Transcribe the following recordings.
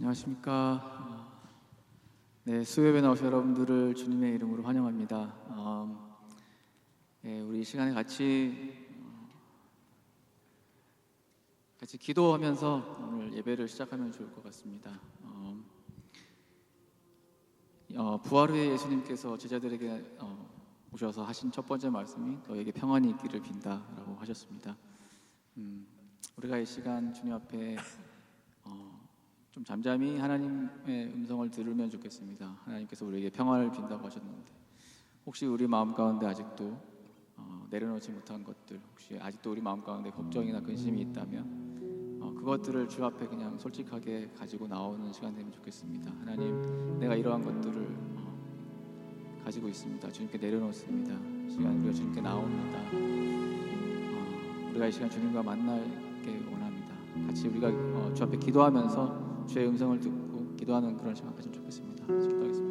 안녕하십니까. 네, 수요예배 나오신 여러분들을 주님의 이름으로 환영합니다. 우리 이 시간에 같이 기도하면서 오늘 예배를 시작하면 좋을 것 같습니다. 부활 후에 예수님께서 제자들에게 오셔서 하신 첫 번째 말씀이 너에게 평안이 있기를 빈다라고 하셨습니다. 우리가 이 시간 주님 앞에 좀 잠잠히 하나님의 음성을 들으면 좋겠습니다. 하나님께서 우리에게 평안을 빈다고 하셨는데 혹시 우리 마음 가운데 아직도 내려놓지 못한 것들, 혹시 아직도 우리 마음 가운데 걱정이나 근심이 있다면 그것들을 주 앞에 그냥 솔직하게 가지고 나오는 시간 되면 좋겠습니다. 하나님, 내가 이러한 것들을 가지고 있습니다. 주님께 내려놓습니다. 이 시간 우리가 주님께 나옵니다. 우리가 이 시간 주님과 만나게 원합니다. 같이 우리가 주 앞에 기도하면서 주의 음성을 듣고 기도하는 그런 시간 가지면 좋겠습니다. 기도하겠습니다.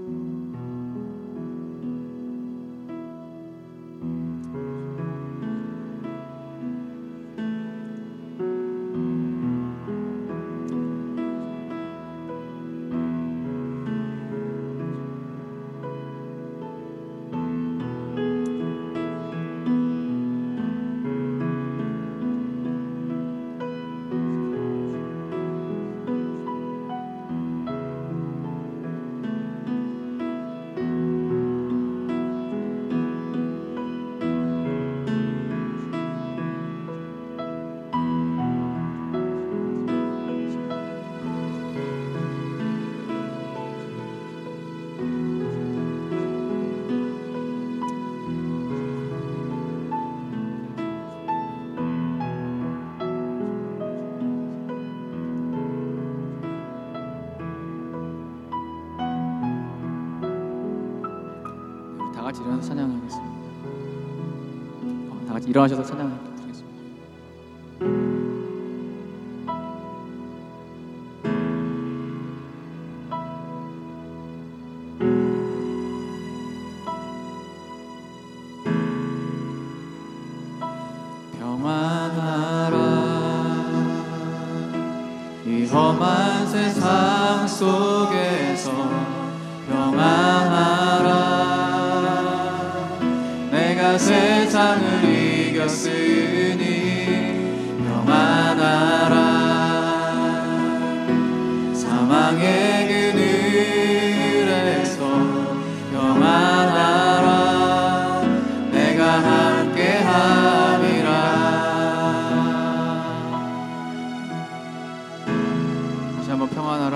다 같이 일어나서 찬양하겠습니다. 다 같이 일어나셔서 찬양을 드리겠습니다. 평안하라 이 험한 세상 속에서 평안하라 내가 세상을 이겼으니 평안하라 사망의 그늘에서 평안하라 내가 함께함이라. 다시 한번 평안하라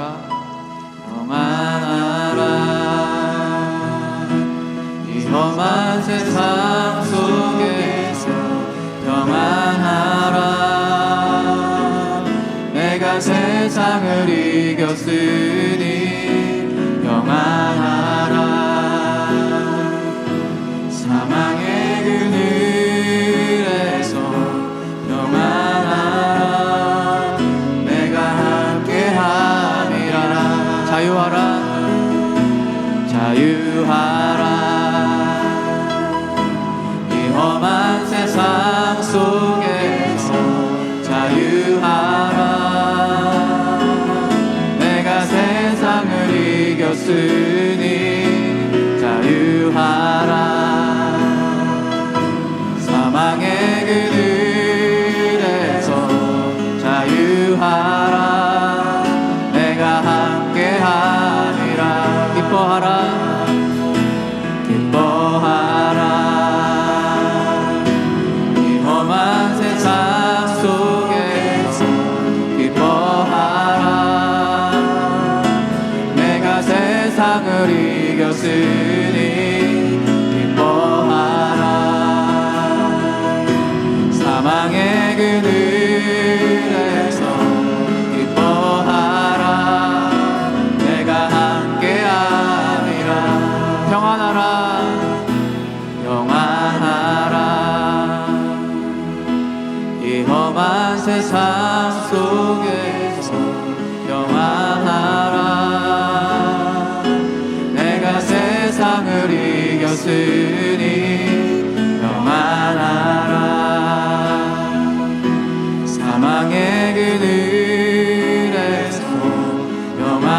평안하라 험한 세상 속에서 평안하라 내가 세상을 이겼으니 평안하라 사망의 그늘에서 평안하라 내가 함께함이라. 자유하라 자유하라 험한 세상 속에서 자유하라 내가 세상을 이겼으니 자유하라 사망의 그늘에서 자유하라 내가 함께하리라. 기뻐하라 기뻐하라 험한 세상 속에서 기뻐하라 내가 세상을 이겼으니 기뻐하라 사망의 그늘에서 기뻐하라 내가 함께함이라. 평안하라 평안하라 이 험한 세상 속에서 평안하라 내가 세상을 이겼으니 평안하라 사망의 그늘에서 평안하라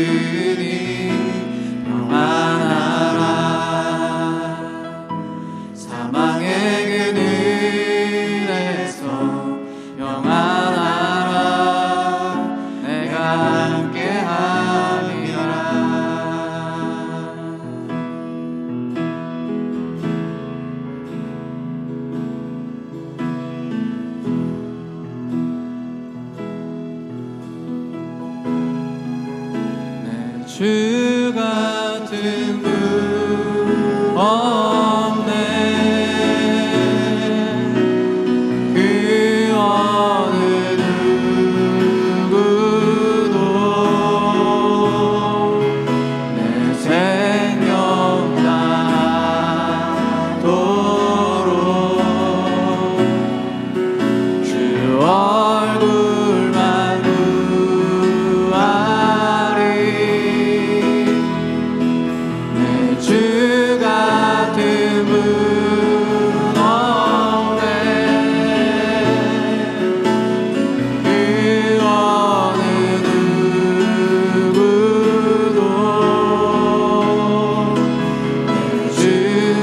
있으니 평안하라. 사망의 그늘에서 평안하라. 내가 함께하리라. 내 주 같은 분 없네. 그 어느 누구도 내 생명 다하도록 주 얼굴만 구하리. 내 주 같은 분 없네. 그 어느 누구도 내 주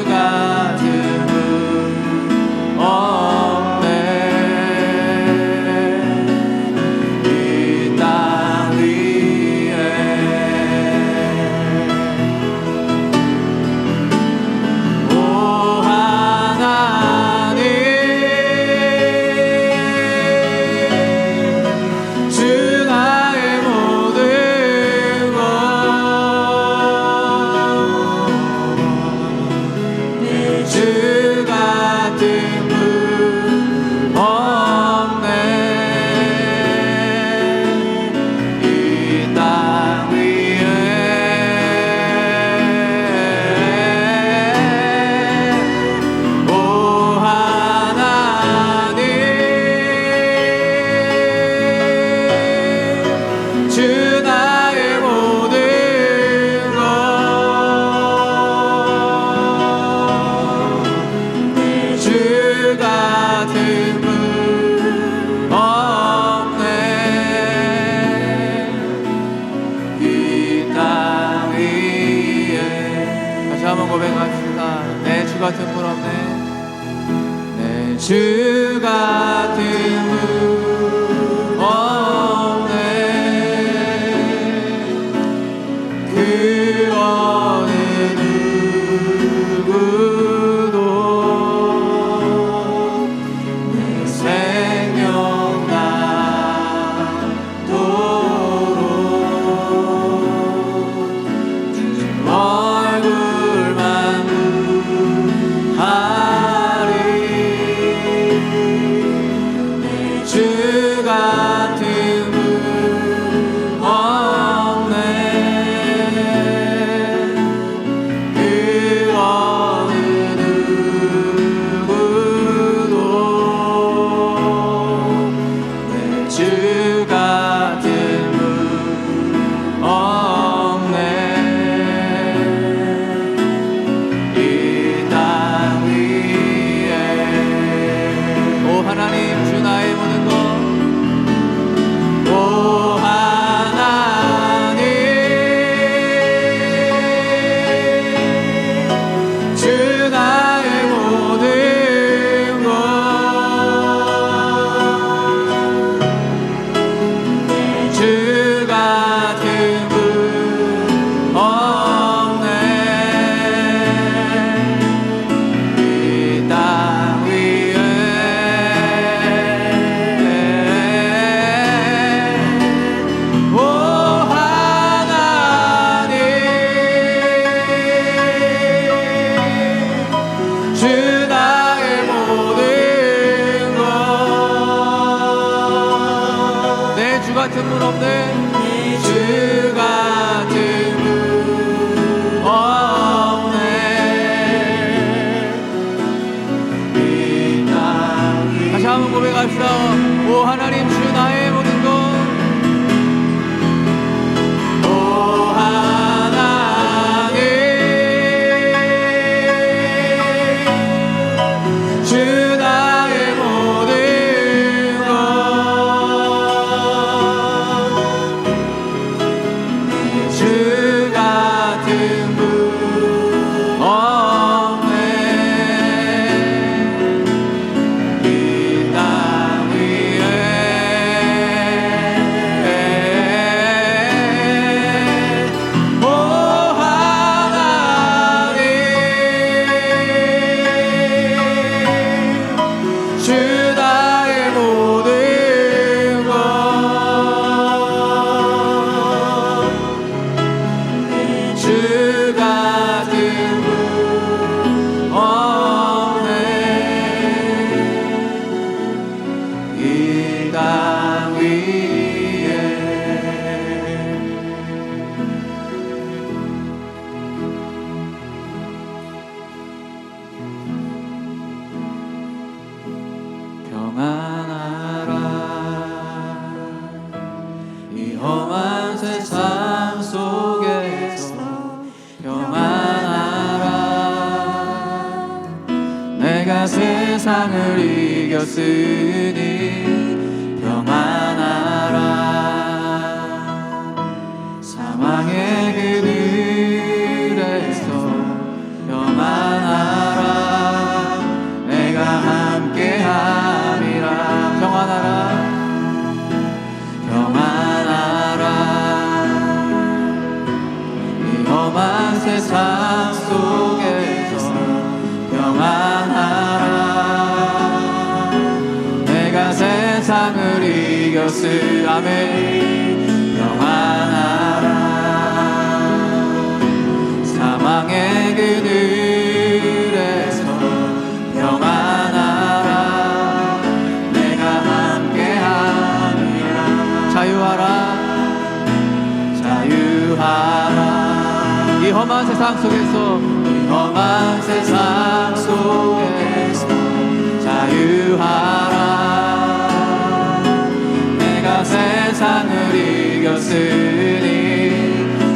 같은 분 없네. 이 땅 위에 오 하나님, 주 나의 모든 것, 내 주 같은 분 없네. 이 땅 위에 오 하나님, 주 나의 모든 것, 내 주 같은 분 없네. 이 땅 위에 다시 한번 고백합시다. 내 주 같은 분 없네. 내 주 같은 분 없네. 그 어느 누구도 내 생명 다하도록 주 얼굴만 구하리. 내 주 같은 분 없네. 그 어느 누구도 내 주 같은 분 없네. 이 땅 위에 오 하나님, 주 나의 모든 것, 오 하나님, 주 나의 모든 것, 내 주 같은 분 없네. 이 땅 위에 오 하나님, 주 나의 모든 것, 내 주 같은 분 없네. 주 같은 분 없네. 이 땅 다시 한번 고백합시다. 오 하나님, 주 나의 모든 것, 오 하나님, 주 나의 모든 것, 내 주 땅 위에 평안하라. 이 험한 세상 속에서 평안하라. 내가 세상을 이겼으니 평안하라. 사망의 그늘에서 평안하라. 내가 함께함이라. 평안하라. 평안하라. 이 험한 세상 속에서 평안하라. 내가 세상을 이겼으. 아멘. 평안하라. 사망의 그늘에서 평안하라. 내가 함께함이라. 자유하라. 자유하라. 이 험한 세상 속에서 험한 세상 속에서 자유하라. 내가 세상을 이겼으니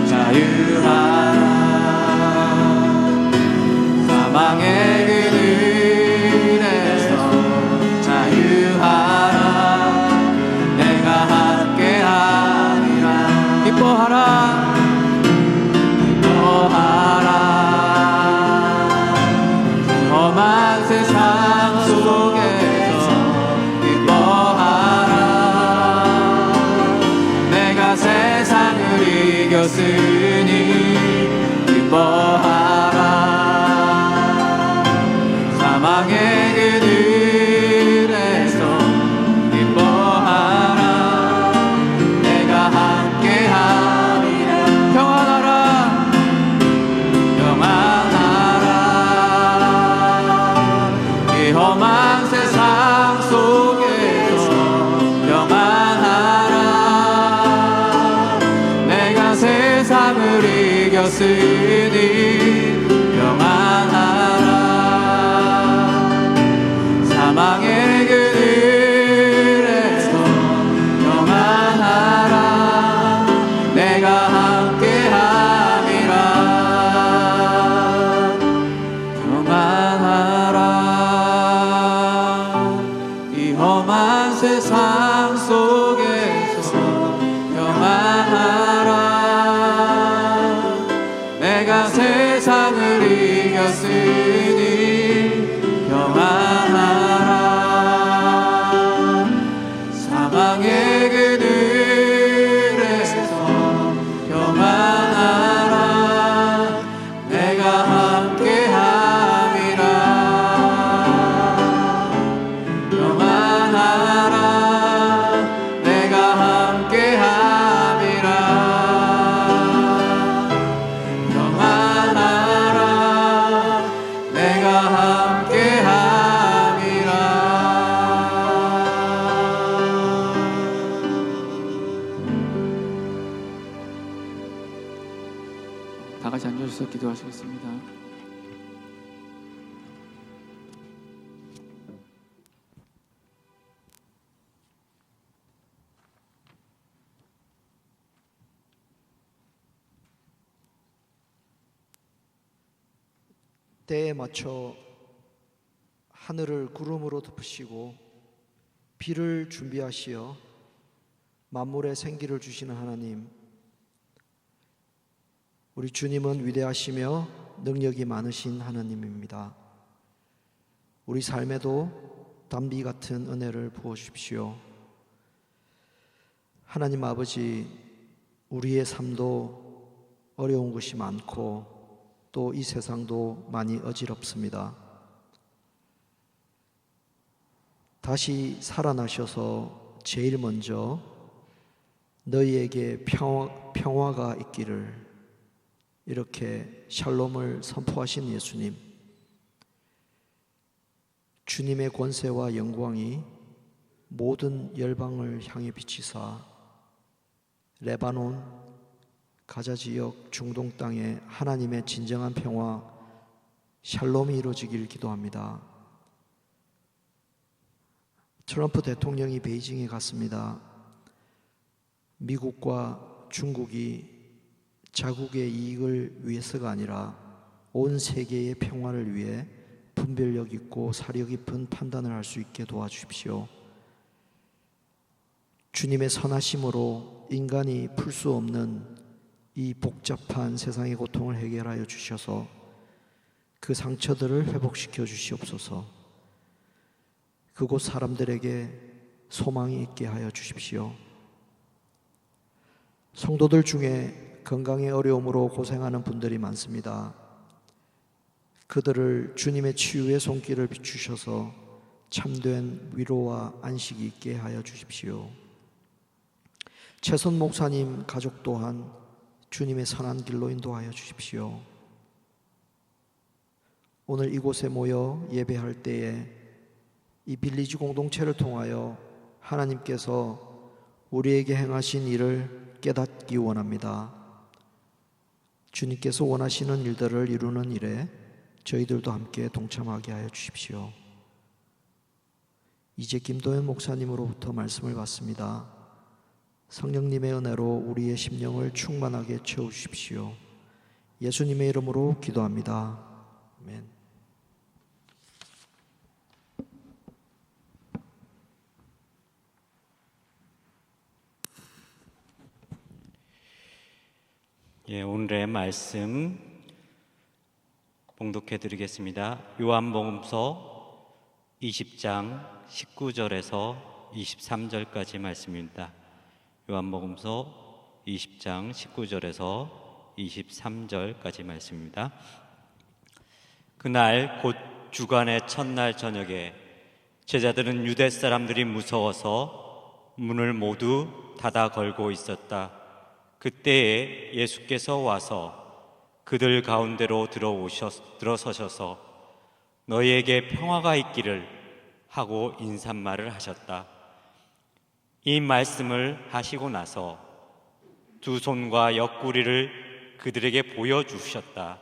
자유하라. 사망의 그늘에서 자유하라. 내가 함께하리라. 기뻐하라. 험한 세상 속에서 기뻐하라. 내가 세상을 이겼으니 기뻐하라. 사망의 그늘에서 기뻐하라. 내가 함께하리라. 평안하라. 평안하라. 험한 세상 속에서 평안하라. 내가 세상을 이겼으니 평안하라. 사망의 그늘에서 평안하라. 내가 함께함이라. 평안하라. 험한 세상 속에서 평안하라. 내가 세상을 이겼으니 평안하라. 사망의 그늘에서 평안하라. 내가 함께함이라. 내가 함께함이라. 평안하라. 내가 함께함이라. 다 같이 앉아주셔서 기도하시겠습니다. 때에 맞춰 하늘을 구름으로 덮으시고 비를 준비하시어 만물에 생기를 주시는 하나님, 우리 주님은 위대하시며 능력이 많으신 하나님입니다. 우리 삶에도 단비 같은 은혜를 부어주십시오. 하나님 아버지, 우리의 삶도 어려운 것이 많고 또 이 세상도 많이 어지럽습니다. 다시 살아나셔서 제일 먼저 너희에게 평화가 있기를, 이렇게 샬롬을 선포하신 예수님, 주님의 권세와 영광이 모든 열방을 향해 비치사 레바논, 가자 지역, 중동 땅에 하나님의 진정한 평화, 샬롬이 이루어지길 기도합니다. 트럼프 대통령이 베이징에 갔습니다. 미국과 중국이 자국의 이익을 위해서가 아니라 온 세계의 평화를 위해 분별력 있고 사려 깊은 판단을 할 수 있게 도와주십시오. 주님의 선하심으로 인간이 풀 수 없는 이 복잡한 세상의 고통을 해결하여 주셔서 그 상처들을 회복시켜 주시옵소서. 그곳 사람들에게 소망이 있게 하여 주십시오. 성도들 중에 건강의 어려움으로 고생하는 분들이 많습니다. 그들을 주님의 치유의 손길을 비추셔서 참된 위로와 안식이 있게 하여 주십시오. 최선 목사님 가족 또한 주님의 선한 길로 인도하여 주십시오. 오늘 이곳에 모여 예배할 때에 이 빌리지 공동체를 통하여 하나님께서 우리에게 행하신 일을 깨닫기 원합니다. 주님께서 원하시는 일들을 이루는 일에 저희들도 함께 동참하게 하여 주십시오. 이제 김도현 목사님으로부터 말씀을 받습니다. 성령님의 은혜로 우리의 심령을 충만하게 채워주십시오. 예수님의 이름으로 기도합니다. 아멘. 오늘의 말씀 봉독해 드리겠습니다. 요한복음서 20장 19절에서 23절까지 말씀입니다. 요한복음서 20장 19절에서 23절까지 말씀입니다. 그날 곧 주간의 첫날 저녁에 제자들은 유대 사람들이 무서워서 문을 모두 닫아 걸고 있었다. 그때에 예수께서 와서 그들 가운데로 들어서셔서 너희에게 평화가 있기를 하고 인사말을 하셨다. 이 말씀을 하시고 나서 두 손과 옆구리를 그들에게 보여주셨다.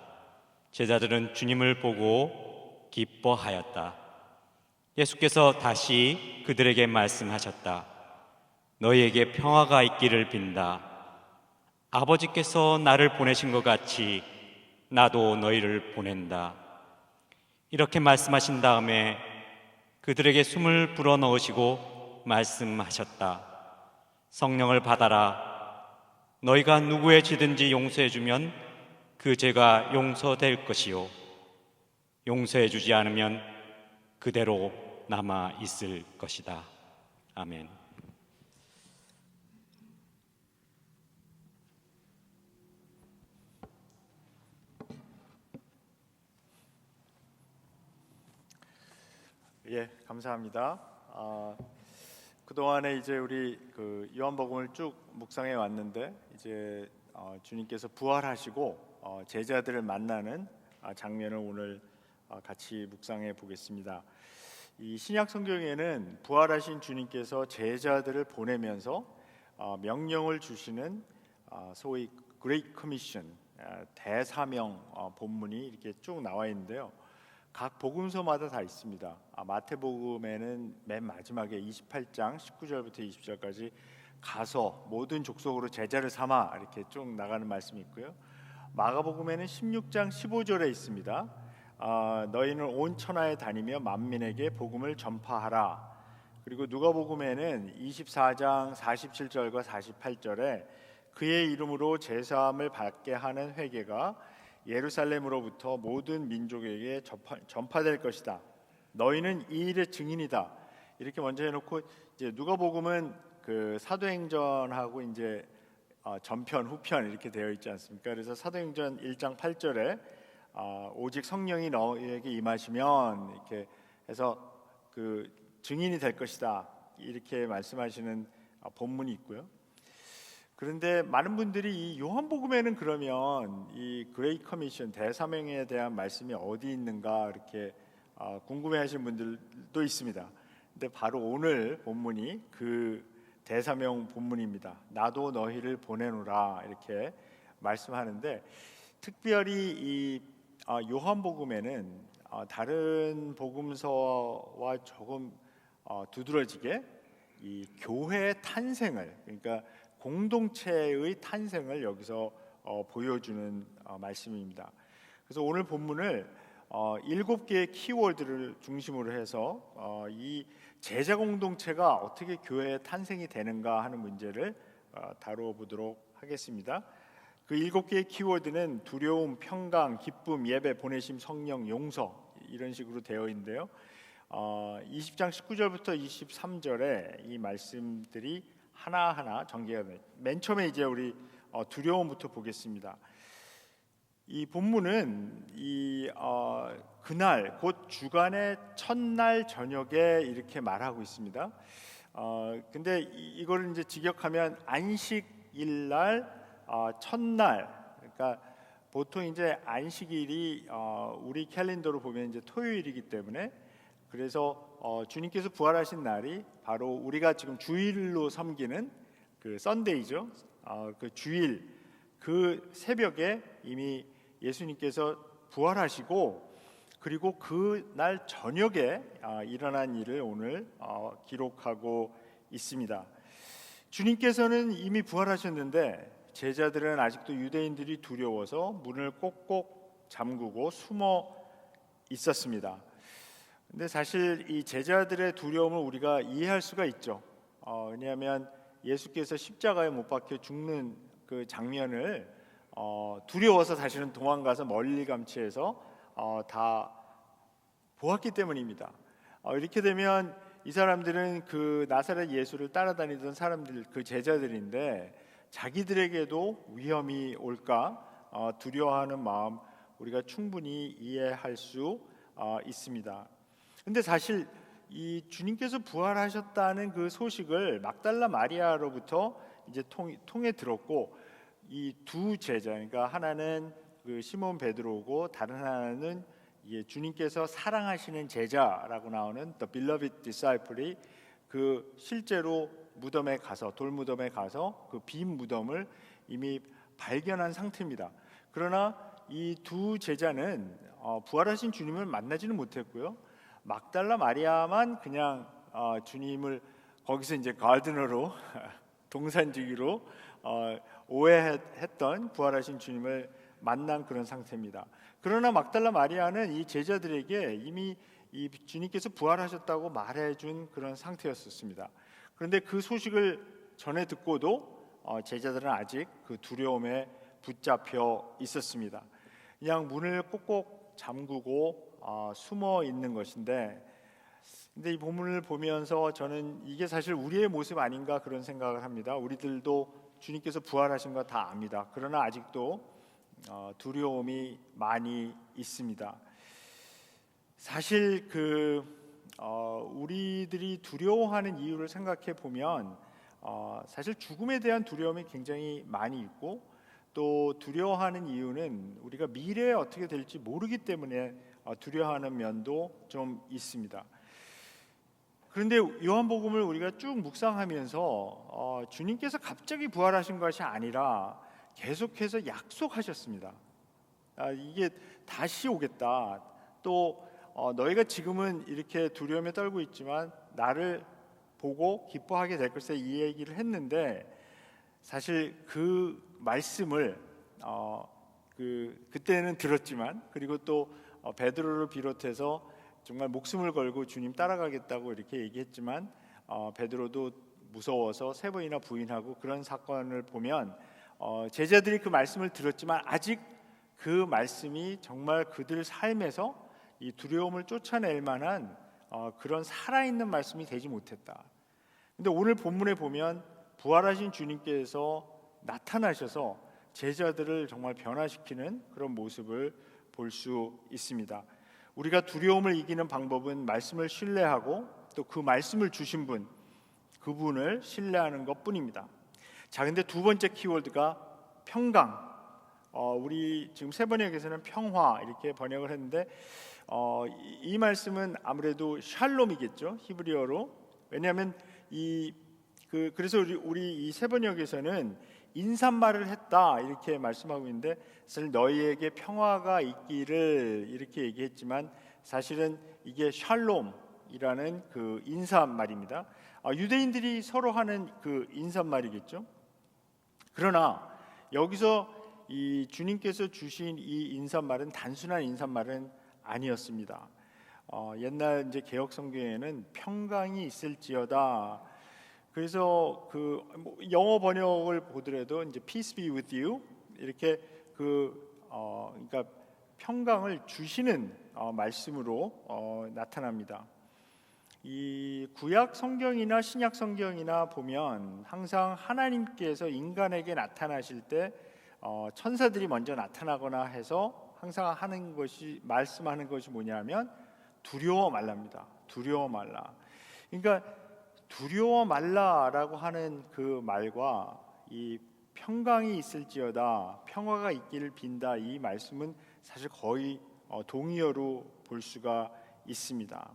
제자들은 주님을 보고 기뻐하였다. 예수께서 다시 그들에게 말씀하셨다. 너희에게 평화가 있기를 빈다. 아버지께서 나를 보내신 것 같이 나도 너희를 보낸다. 이렇게 말씀하신 다음에 그들에게 숨을 불어넣으시고 말씀하셨다. 성령을 받아라. 너희가 누구의 죄든지 용서해주면 그 죄가 용서될 것이요, 용서해주지 않으면 그대로 남아 있을 것이다. 아멘. 감사합니다. 그동안에 이제 우리 요한복음을 쭉 묵상해 왔는데 이제 주님께서 부활하시고 제자들을 만나는 장면을 오늘 같이 묵상해 보겠습니다. 이 신약 성경에는 부활하신 주님께서 제자들을 보내면서 명령을 주시는 소위 그레이트 커미션, 대사명 본문이 이렇게 쭉 나와 있는데요. 각 복음서마다 다 있습니다. 마태복음에는 맨 마지막에 28장 19절부터 20절까지 가서 모든 족속으로 제자를 삼아 이렇게 쭉 나가는 말씀이 있고요. 마가복음에는 16장 15절에 있습니다. 너희는 온 천하에 다니며 만민에게 복음을 전파하라. 그리고 누가복음에는 24장 47절과 48절에 그의 이름으로 제사함을 받게 하는 회개가 예루살렘으로부터 모든 민족에게 전파될 것이다. 너희는 이 일의 증인이다. 이렇게 먼저 해놓고 이제 누가복음은 그 사도행전하고 이제 전편 후편 이렇게 되어 있지 않습니까? 그래서 사도행전 1장 8절에 오직 성령이 너희에게 임하시면 이렇게 해서 그 증인이 될 것이다. 이렇게 말씀하시는 본문이 있고요. 그런데 많은 분들이 이 요한복음에는 그러면 이 그레이트 커미션 대사명에 대한 말씀이 어디 있는가 이렇게 궁금해하시는 분들도 있습니다. 근데 바로 오늘 본문이 그 대사명 본문입니다. 나도 너희를 보내노라 이렇게 말씀하는데, 특별히 이 요한복음에는 다른 복음서와 조금 두드러지게 이 교회의 탄생을, 그러니까 공동체의 탄생을 여기서 보여주는 말씀입니다. 그래서 오늘 본문을 7개의 키워드를 중심으로 해서 이 제자 공동체가 어떻게 교회의 탄생이 되는가 하는 문제를 다뤄보도록 하겠습니다. 그 7개의 키워드는 두려움, 평강, 기쁨, 예배, 보내심, 성령, 용서, 이런 식으로 되어 있는데요. 20장 19절부터 23절에 이 말씀들이 하나하나 전개가 됩니다. 맨 처음에 이제 우리 두려움부터 보겠습니다. 이 본문은 그날 곧 주간의 첫날 저녁에 이렇게 말하고 있습니다. 근데 이거를 이제 직역하면 안식일 날 첫날, 그러니까 보통 이제 안식일이 우리 캘린더로 보면 이제 토요일이기 때문에, 그래서 주님께서 부활하신 날이 바로 우리가 지금 주일로 섬기는 그 썬데이죠. 그 주일 그 새벽에 이미 예수님께서 부활하시고, 그리고 그 날 저녁에 일어난 일을 오늘 기록하고 있습니다. 주님께서는 이미 부활하셨는데 제자들은 아직도 유대인들이 두려워서 문을 꼭꼭 잠그고 숨어 있었습니다. 근데 사실 이 제자들의 두려움을 우리가 이해할 수가 있죠. 왜냐하면 예수께서 십자가에 못 박혀 죽는 그 장면을 두려워서 사실은 도망가서 멀리 감치해서 다 보았기 때문입니다. 이렇게 되면 이 사람들은 그 나사렛 예수를 따라다니던 사람들, 그 제자들인데 자기들에게도 위험이 올까 두려워하는 마음 우리가 충분히 이해할 수 있습니다. 근데 사실 이 주님께서 부활하셨다는 그 소식을 막달라 마리아로부터 이제 통해 들었고, 이 두 제자, 그러니까 하나는 그 시몬 베드로고 다른 하나는 주님께서 사랑하시는 제자라고 나오는 The Beloved Disciple이 그 실제로 무덤에 가서, 돌무덤에 가서 그 빈 무덤을 이미 발견한 상태입니다. 그러나 이 두 제자는 부활하신 주님을 만나지는 못했고요. 막달라 마리아만 그냥 주님을 거기서 이제 가드너로 동산지기로 오해했던 부활하신 주님을 만난 그런 상태입니다. 그러나 막달라 마리아는 이 제자들에게 이미 이 주님께서 부활하셨다고 말해준 그런 상태였었습니다. 그런데 그 소식을 전해 듣고도 제자들은 아직 그 두려움에 붙잡혀 있었습니다. 그냥 문을 꼭꼭 잠그고 숨어 있는 것인데, 근데 이 본문을 보면서 저는 이게 사실 우리의 모습 아닌가 그런 생각을 합니다. 우리들도 주님께서 부활하신 거 다 압니다. 그러나 아직도 두려움이 많이 있습니다. 사실 우리들이 두려워하는 이유를 생각해 보면 사실 죽음에 대한 두려움이 굉장히 많이 있고, 또 두려워하는 이유는 우리가 미래에 어떻게 될지 모르기 때문에 두려워하는 면도 좀 있습니다. 그런데 요한복음을 우리가 쭉 묵상하면서 주님께서 갑자기 부활하신 것이 아니라 계속해서 약속하셨습니다. 이게 다시 오겠다. 또 너희가 지금은 이렇게 두려움에 떨고 있지만 나를 보고 기뻐하게 될 것에 이 얘기를 했는데, 사실 그 말씀을 그때는 들었지만, 그리고 또 베드로를 비롯해서 정말 목숨을 걸고 주님 따라가겠다고 이렇게 얘기했지만 베드로도 무서워서 3번이나 부인하고 그런 사건을 보면 제자들이 그 말씀을 들었지만 아직 그 말씀이 정말 그들 삶에서 이 두려움을 쫓아낼 만한 그런 살아있는 말씀이 되지 못했다. 근데 오늘 본문에 보면 부활하신 주님께서 나타나셔서 제자들을 정말 변화시키는 그런 모습을 볼 수 있습니다. 우리가 두려움을 이기는 방법은 말씀을 신뢰하고 또 그 말씀을 주신 분, 그분을 신뢰하는 것뿐입니다. 자, 근데 두 번째 키워드가 평강. 우리 지금 세 번역에서는 평화 이렇게 번역을 했는데 이 말씀은 아무래도 샬롬이겠죠, 히브리어로. 왜냐하면 그래서 우리 이 세번역에서는 인사말을 했다 이렇게 말씀하고 있는데, 사실 너희에게 평화가 있기를 이렇게 얘기했지만 사실은 이게 샬롬이라는 그 인사말입니다. 유대인들이 서로 하는 그 인사말이겠죠. 그러나 여기서 이 주님께서 주신 이 인사말은 단순한 인사말은 아니었습니다. 옛날 이제 개역 성경에는 평강이 있을지어다. 그래서 영어 번역을 보더라도 이제 peace be with you 이렇게 그러니까 평강을 주시는 말씀으로 나타납니다. 이 구약 성경이나 신약 성경이나 보면 항상 하나님께서 인간에게 나타나실 때 천사들이 먼저 나타나거나 해서 항상 말씀하는 것이 뭐냐면 두려워 말랍니다. 두려워 말라. 그러니까 두려워 말라라고 하는 그 말과 이 평강이 있을지어다, 평화가 있기를 빈다, 이 말씀은 사실 거의 동의어로 볼 수가 있습니다.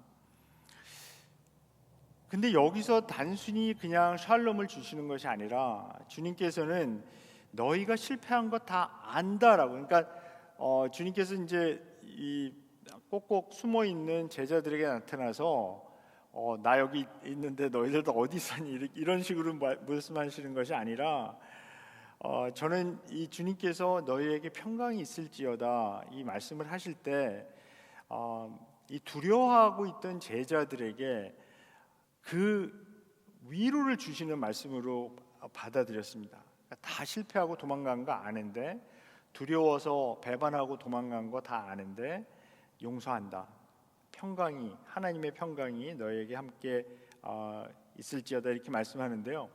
근데 여기서 단순히 그냥 샬롬을 주시는 것이 아니라 주님께서는 너희가 실패한 거 다 안다라고. 그러니까 주님께서 이제 이 꼭꼭 숨어 있는 제자들에게 나타나서 나 여기 있는데 너희들도 어디 있었니? 이런 식으로 말씀하시는 것이 아니라 저는 이 주님께서 너희에게 평강이 있을지어다 이 말씀을 하실 때 이 두려워하고 있던 제자들에게 그 위로를 주시는 말씀으로 받아들였습니다. 다 실패하고 도망간 거 아는데, 두려워서 배반하고 도망간 거 다 아는데 용서한다. 평강이, 하나님의 평강이 너에게 함께 있을지어다 이렇게 말씀하는데요.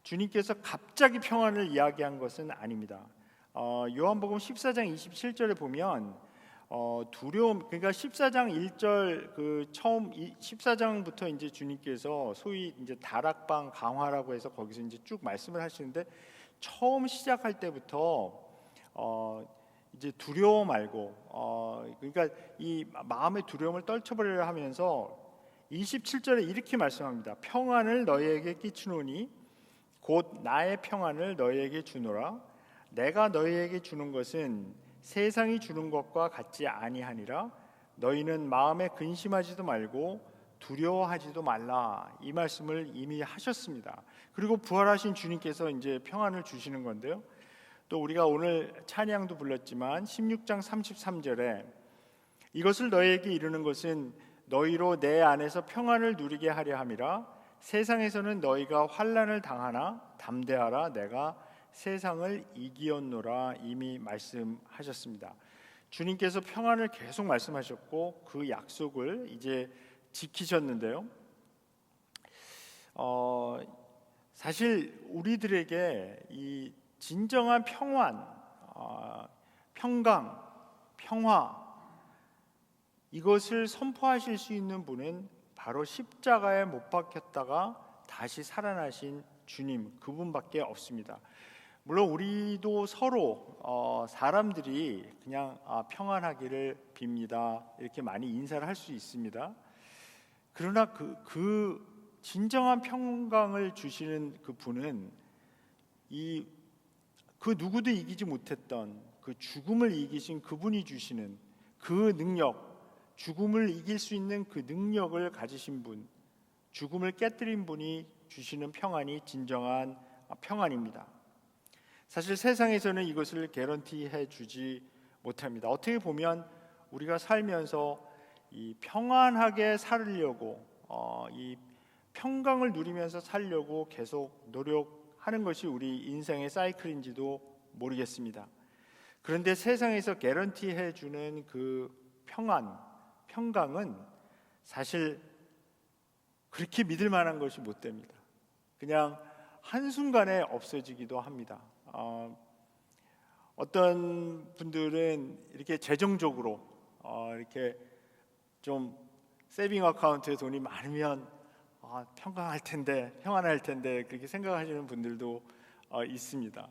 주님께서 갑자기 평안을 이야기한 것은 아닙니다. 요한복음 14장 27절에 보면 두려움, 그러니까 14장 1절 처음 14장부터 이제 주님께서 소위 이제 다락방 강화라고 해서 거기서 이제 쭉 말씀을 하시는데, 처음 시작할 때부터 이제 두려워 말고 그러니까 이 마음의 두려움을 떨쳐버리려 하면서 27절에 이렇게 말씀합니다. 평안을 너희에게 끼치노니 곧 나의 평안을 너희에게 주노라. 내가 너희에게 주는 것은 세상이 주는 것과 같지 아니하니라. 너희는 마음에 근심하지도 말고 두려워하지도 말라. 이 말씀을 이미 하셨습니다. 그리고 부활하신 주님께서 이제 평안을 주시는 건데요. 또 우리가 오늘 찬양도 불렀지만 16장 33절에 이것을 너희에게 이르는 것은 너희로 내 안에서 평안을 누리게 하려 함이라. 세상에서는 너희가 환난을 당하나 담대하라. 내가 세상을 이기었노라. 이미 말씀하셨습니다. 주님께서 평안을 계속 말씀하셨고 그 약속을 이제 지키셨는데요. 사실 우리들에게 이 진정한 평안, 평강, 평화 이것을 선포하실 수 있는 분은 바로 십자가에 못 박혔다가 다시 살아나신 주님, 그분밖에 없습니다. 물론 우리도 서로 사람들이 그냥 평안하기를 빕니다 이렇게 많이 인사를 할 수 있습니다. 그러나 그 진정한 평강을 주시는 그 분은 그 누구도 이기지 못했던 그 죽음을 이기신 그분이 주시는 그 능력, 죽음을 이길 수 있는 그 능력을 가지신 분, 죽음을 깨뜨린 분이 주시는 평안이 진정한 평안입니다. 사실 세상에서는 이것을 개런티해 주지 못합니다. 어떻게 보면 우리가 살면서 이 평안하게 살려고 이 평강을 누리면서 살려고 계속 노력하는 것이 우리 인생의 사이클인지도 모르겠습니다. 그런데 세상에서 개런티해 주는 그 평강은 사실 그렇게 믿을 만한 것이 못 됩니다. 그냥 한순간에 없어지기도 합니다. 어떤 분들은 이렇게 재정적으로 이렇게 좀 세이빙 어카운트에 돈이 많으면 평안할 텐데 그렇게 생각하시는 분들도 있습니다.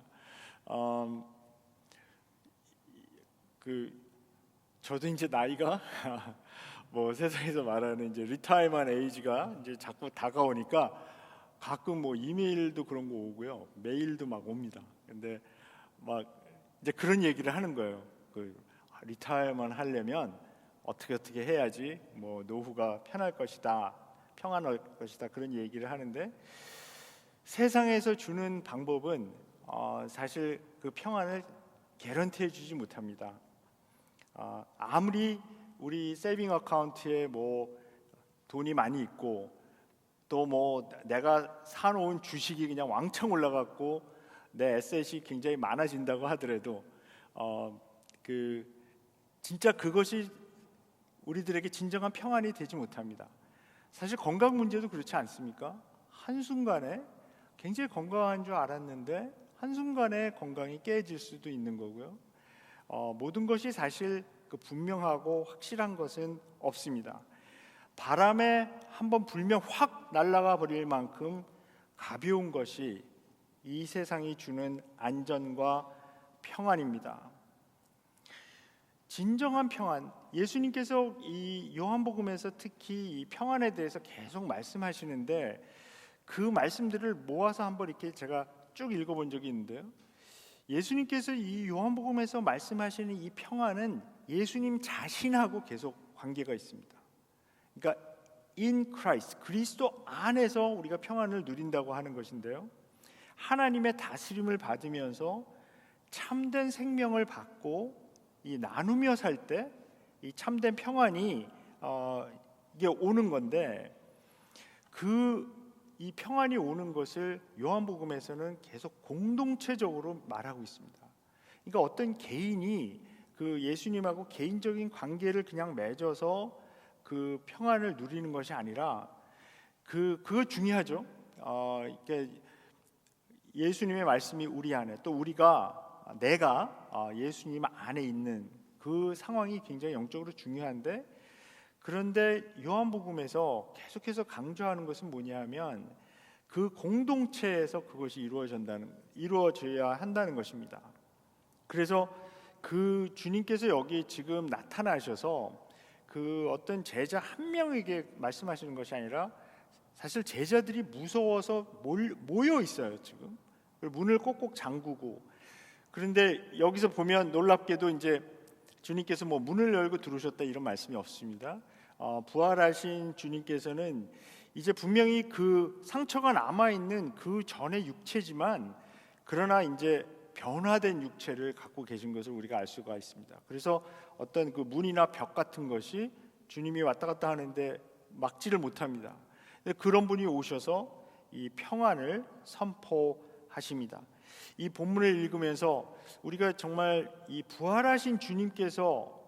저도 이제 나이가 뭐 세상에서 말하는 이제 리타이먼 에이지가 이제 자꾸 다가오니까 가끔 뭐 이메일도 그런 거 오고요, 메일도 막 옵니다. 근데 막 이제 그런 얘기를 하는 거예요. 그 리타이먼 하려면 어떻게 해야지 뭐 노후가 편할 것이다, 평안할 것이다, 그런 얘기를 하는데, 세상에서 주는 방법은 사실 그 평안을 개런티해 주지 못합니다. 아무리 우리 세이빙 어카운트에 뭐 돈이 많이 있고 또 뭐 내가 사놓은 주식이 그냥 왕창 올라갔고 내 에셋이 굉장히 많아진다고 하더라도 그 진짜 그것이 우리들에게 진정한 평안이 되지 못합니다. 사실 건강 문제도 그렇지 않습니까? 한순간에 굉장히 건강한 줄 알았는데 한순간에 건강이 깨질 수도 있는 거고요. 모든 것이 사실 그 분명하고 확실한 것은 없습니다. 바람에 한번 불면 확 날아가 버릴 만큼 가벼운 것이 이 세상이 주는 안전과 평안입니다. 진정한 평안, 예수님께서 이 요한복음에서 특히 이 평안에 대해서 계속 말씀하시는데 그 말씀들을 모아서 한번 이렇게 제가 쭉 읽어본 적이 있는데요, 예수님께서 이 요한복음에서 말씀하시는 이 평안은 예수님 자신하고 계속 관계가 있습니다. 그러니까 in Christ, 그리스도 안에서 우리가 평안을 누린다고 하는 것인데요, 하나님의 다스림을 받으면서 참된 생명을 받고 이 나누며 살 때 이 참된 평안이 이게 오는 건데, 이 평안이 오는 것을 요한복음에서는 계속 공동체적으로 말하고 있습니다. 그러니까 어떤 개인이 그 예수님하고 개인적인 관계를 그냥 맺어서 그 평안을 누리는 것이 아니라 그거 중요하죠. 이게 예수님의 말씀이 우리 안에, 또 내가 예수님 안에 있는 그 상황이 굉장히 영적으로 중요한데, 그런데 요한복음에서 계속해서 강조하는 것은 뭐냐면 그 공동체에서 그것이 이루어져야 한다는 것입니다. 그래서 그 주님께서 여기 지금 나타나셔서 그 어떤 제자 한 명에게 말씀하시는 것이 아니라 사실 제자들이 무서워서 모여 있어요. 지금 문을 꼭꼭 잠그고. 그런데 여기서 보면 놀랍게도 이제 주님께서 뭐 문을 열고 들어오셨다 이런 말씀이 없습니다. 부활하신 주님께서는 이제 분명히 그 상처가 남아 있는 그 전의 육체지만 그러나 이제 변화된 육체를 갖고 계신 것을 우리가 알 수가 있습니다. 그래서 어떤 그 문이나 벽 같은 것이 주님이 왔다 갔다 하는데 막지를 못합니다. 그런 분이 오셔서 이 평안을 선포하십니다. 이 본문을 읽으면서 우리가 정말 이 부활하신 주님께서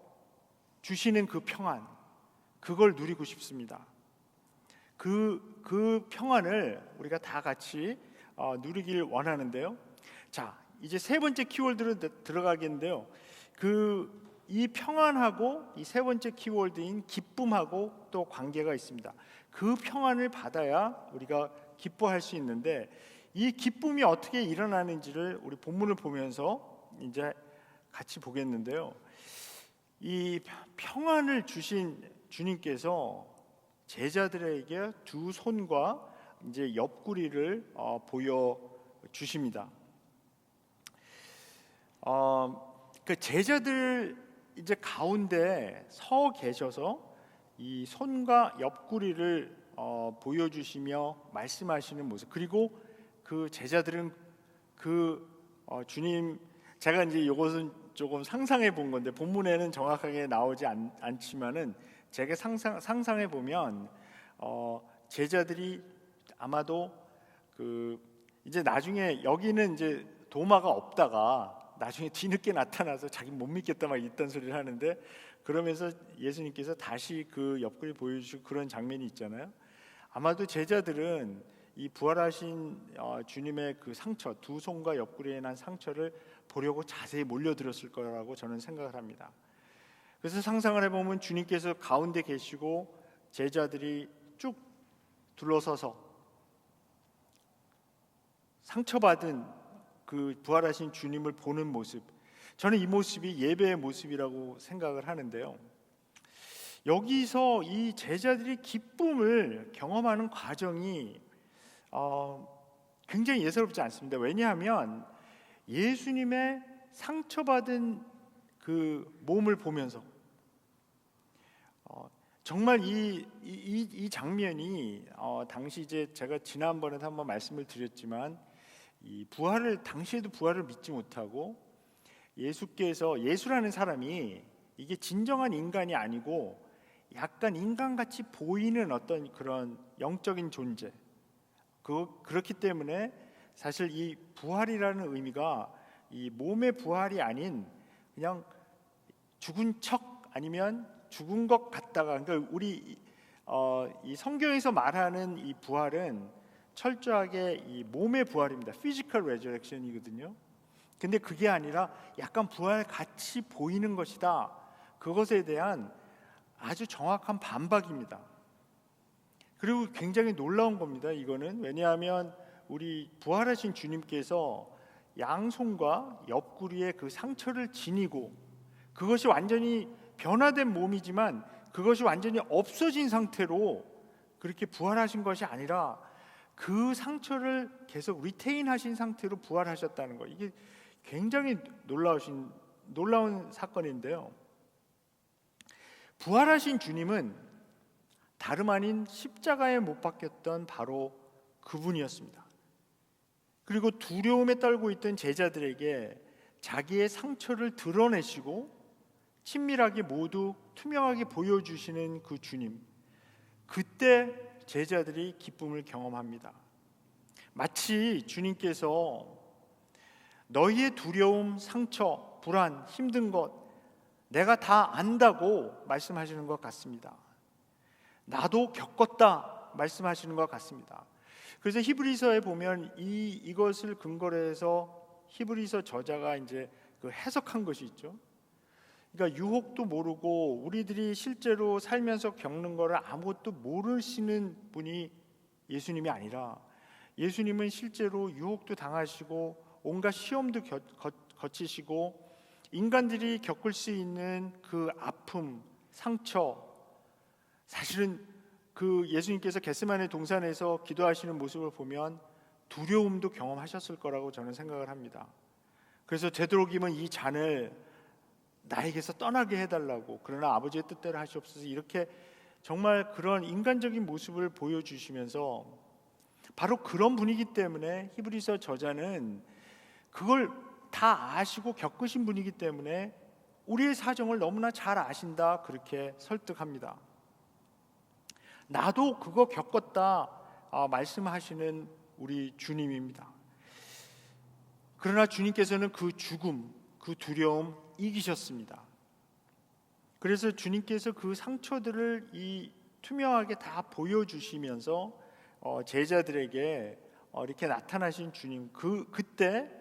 주시는 그 평안, 그걸 누리고 싶습니다. 그 평안을 우리가 다 같이 누리길 원하는데요. 자, 이제 세 번째 키워드로 들어가겠는데요. 이 평안하고 이 세 번째 키워드인 기쁨하고 또 관계가 있습니다. 그 평안을 받아야 우리가 기뻐할 수 있는데, 이 기쁨이 어떻게 일어나는지를 우리 본문을 보면서 이제 같이 보겠는데요. 이 평안을 주신 주님께서 제자들에게 두 손과 이제 옆구리를 보여 주십니다. 그 제자들 이제 가운데 서 계셔서 이 손과 옆구리를 보여주시며 말씀하시는 모습, 그리고 그 제자들은 주님, 제가 이제 이것은 조금 상상해 본 건데 본문에는 정확하게 나오지 않지만은 제가 상상해 보면 제자들이 아마도 이제 나중에 여기는 이제 도마가 없다가 나중에 뒤늦게 나타나서 자기 못 믿겠다 막 이딴 소리를 하는데, 그러면서 예수님께서 다시 그 옆구리 보여주시고 그런 장면이 있잖아요. 아마도 제자들은 이 부활하신 주님의 그 상처, 두 손과 옆구리에 난 상처를 보려고 자세히 몰려들었을 거라고 저는 생각을 합니다. 그래서 상상을 해보면 주님께서 가운데 계시고 제자들이 쭉 둘러서서 상처받은 그 부활하신 주님을 보는 모습, 저는 이 모습이 예배의 모습이라고 생각을 하는데요. 여기서 이 제자들이 기쁨을 경험하는 과정이 굉장히 예사롭지 않습니다. 왜냐하면 예수님의 상처받은 그 몸을 보면서 정말 이 장면이 당시 이제 제가 지난번에도 한번 말씀을 드렸지만 이 부활을 당시에도 부활을 믿지 못하고 예수께서 예수라는 사람이 이게 진정한 인간이 아니고 약간 인간같이 보이는 어떤 그런 영적인 존재 그렇기 때문에 사실 이 부활이라는 의미가 이 몸의 부활이 아닌 그냥 죽은 척 아니면 죽은 것 같다가 그러니까 우리 이 성경에서 말하는 이 부활은 철저하게 이 몸의 부활입니다. 피지컬 레저렉션이거든요. 근데 그게 아니라 약간 부활 같이 보이는 것이다. 그것에 대한 아주 정확한 반박입니다. 그리고 굉장히 놀라운 겁니다. 이거는 왜냐하면 우리 부활하신 주님께서 양손과 옆구리에 그 상처를 지니고 그것이 완전히 변화된 몸이지만 그것이 완전히 없어진 상태로 그렇게 부활하신 것이 아니라 그 상처를 계속 리테인하신 상태로 부활하셨다는 거. 이게 굉장히 놀라운 사건인데요. 부활하신 주님은 다름 아닌 십자가에 못 박혔던 바로 그분이었습니다. 그리고 두려움에 떨고 있던 제자들에게 자기의 상처를 드러내시고 친밀하게 모두 투명하게 보여주시는 그 주님, 그때 제자들이 기쁨을 경험합니다. 마치 주님께서 너희의 두려움, 상처, 불안, 힘든 것 내가 다 안다고 말씀하시는 것 같습니다. 나도 겪었다 말씀하시는 것 같습니다. 그래서 히브리서에 보면 이것을 근거로 해서 히브리서 저자가 이제 그 해석한 것이 있죠. 그러니까 유혹도 모르고 우리들이 실제로 살면서 겪는 거를 아무것도 모르시는 분이 예수님이 아니라 예수님은 실제로 유혹도 당하시고 온갖 시험도 거치시고 인간들이 겪을 수 있는 그 아픔, 상처, 사실은 그 예수님께서 겟세마네 동산에서 기도하시는 모습을 보면 두려움도 경험하셨을 거라고 저는 생각을 합니다. 그래서 되도록이면 이 잔을 나에게서 떠나게 해달라고, 그러나 아버지의 뜻대로 하시옵소서, 이렇게 정말 그런 인간적인 모습을 보여주시면서 바로 그런 분이기 때문에 히브리서 저자는 그걸 다 아시고 겪으신 분이기 때문에 우리의 사정을 너무나 잘 아신다 그렇게 설득합니다. 나도 그거 겪었다 말씀하시는 우리 주님입니다. 그러나 주님께서는 그 죽음, 그 두려움 이기셨습니다. 그래서 주님께서 그 상처들을 투명하게 다 보여주시면서 제자들에게 이렇게 나타나신 주님, 그때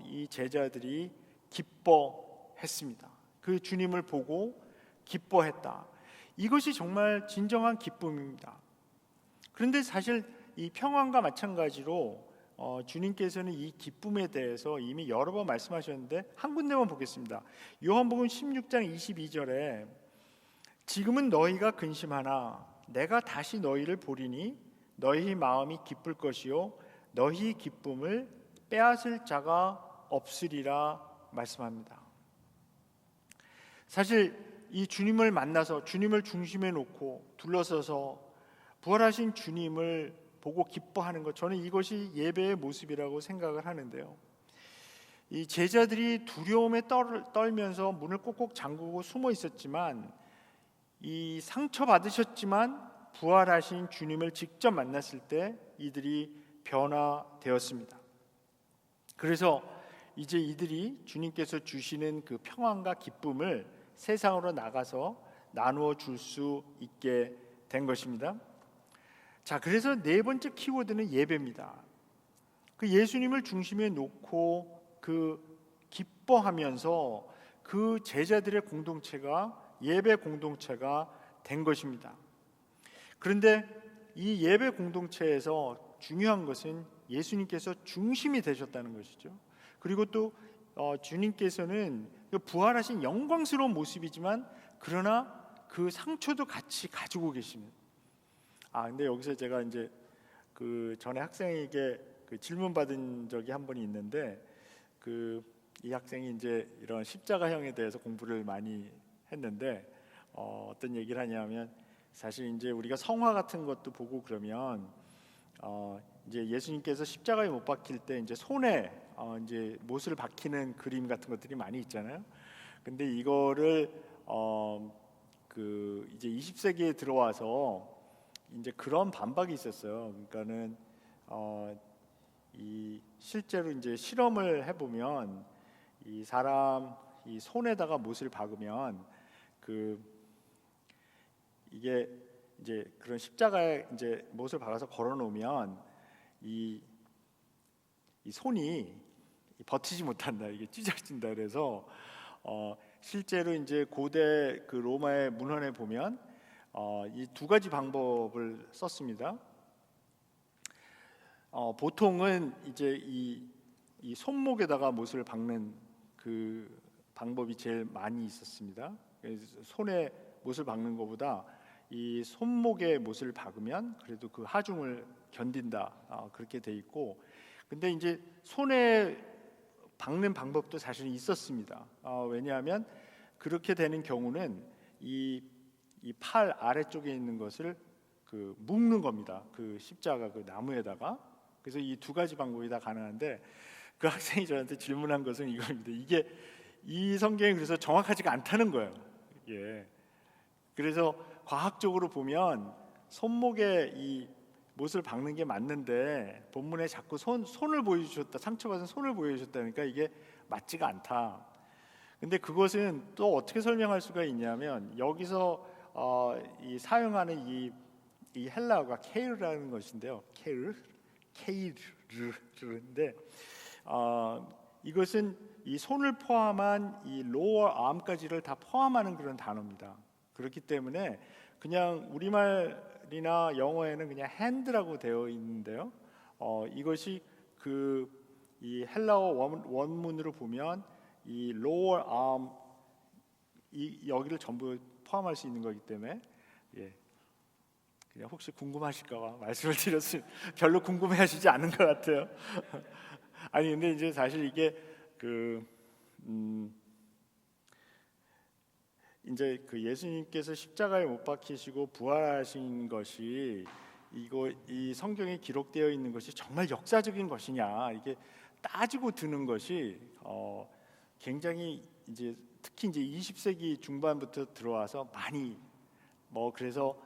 이 제자들이 기뻐했습니다. 그 주님을 보고 기뻐했다. 이것이 정말 진정한 기쁨입니다. 그런데 사실 이 평안과 마찬가지로 주님께서는 이 기쁨에 대해서 이미 여러 번 말씀하셨는데 한 군데만 보겠습니다. 요한복음 16장 22절에 지금은 너희가 근심하나 내가 다시 너희를 보리니 너희 마음이 기쁠 것이요 너희 기쁨을 빼앗을 자가 없으리라 말씀합니다. 사실 이 주님을 만나서 주님을 중심에 놓고 둘러서서 부활하신 주님을 보고 기뻐하는 것, 저는 이것이 예배의 모습이라고 생각을 하는데요. 이 제자들이 두려움에 떨면서 문을 꼭꼭 잠그고 숨어 있었지만 이 상처받으셨지만 부활하신 주님을 직접 만났을 때 이들이 변화되었습니다. 그래서 이제 이들이 주님께서 주시는 그 평안과 기쁨을 세상으로 나가서 나누어 줄 수 있게 된 것입니다. 자, 그래서 네 번째 키워드는 예배입니다. 그 예수님을 중심에 놓고 그 기뻐하면서 그 제자들의 공동체가 예배 공동체가 된 것입니다. 그런데 이 예배 공동체에서 중요한 것은 예수님께서 중심이 되셨다는 것이죠. 그리고 또 주님께서는 그 부활하신 영광스러운 모습이지만 그러나 그 상처도 같이 가지고 계십니다. 근데 여기서 제가 이제 그 전에 학생에게 그 질문 받은 적이 한 번이 있는데 이 학생이 이제 이런 십자가형에 대해서 공부를 많이 했는데 어떤 얘기를 하냐면 사실 이제 우리가 성화 같은 것도 보고 그러면 이제 예수님께서 십자가에 못 박힐 때 이제 손에 이제 못을 박히는 그림 같은 것들이 많이 있잖아요. 근데 이거를 그 이제 20세기에 들어와서 이제 그런 반박이 있었어요. 그러니까는 이 실제로 이제 실험을 해보면 이 사람 이 손에다가 못을 박으면 이게 이제 그런 십자가에 이제 못을 박아서 걸어놓으면 이 손이 버티지 못한다. 이게 찢어진다. 그래서 실제로 이제 고대 그 로마의 문헌에 보면 이 두 가지 방법을 썼습니다. 보통은 이제 이 손목에다가 못을 박는 그 방법이 제일 많이 있었습니다. 그래서 손에 못을 박는 것보다 이 손목에 못을 박으면 그래도 그 하중을 견딘다. 그렇게 돼 있고, 근데 이제 손에 박는 방법도 사실 있었습니다. 왜냐하면 그렇게 되는 경우는 이 팔 아래쪽에 있는 것을 그 묶는 겁니다. 그 십자가 그 나무에다가. 그래서 이 두 가지 방법이 다 가능한데 그 학생이 저한테 질문한 것은 이겁니다. 이게 이 성경이 그래서 정확하지가 않다는 거예요. 예. 그래서 과학적으로 보면 손목에 이 못을 박는 게 맞는데 본문에 자꾸 손을 보여주셨다, 상처받은 손을 보여주셨다니까 이게 맞지가 않다. 근데 그것은 또 어떻게 설명할 수가 있냐면 여기서 이 사용하는 이 헬라어가 케이르라는 것인데요. 케이르인데 이것은 이 손을 포함한 이 로어 암까지를 다 포함하는 그런 단어입니다. 그렇기 때문에 그냥 우리말이나 영어에는 그냥 핸드라고 되어 있는데요. 이것이 이 헬라어 원문으로 보면 이 lower arm 여기를 전부 포함할 수 있는 거기 때문에 그냥 혹시 궁금하실까봐 말씀을 드렸으면 별로 궁금해하시지 않은 것 같아요. 아니 근데 이제 사실 이게 이제 그 예수님께서 십자가에 못 박히시고 부활하신 것이 이 성경에 기록되어 있는 것이 정말 역사적인 것이냐 이게 따지고 드는 것이 굉장히 이제 특히 이제 20세기 중반부터 들어와서 많이 그래서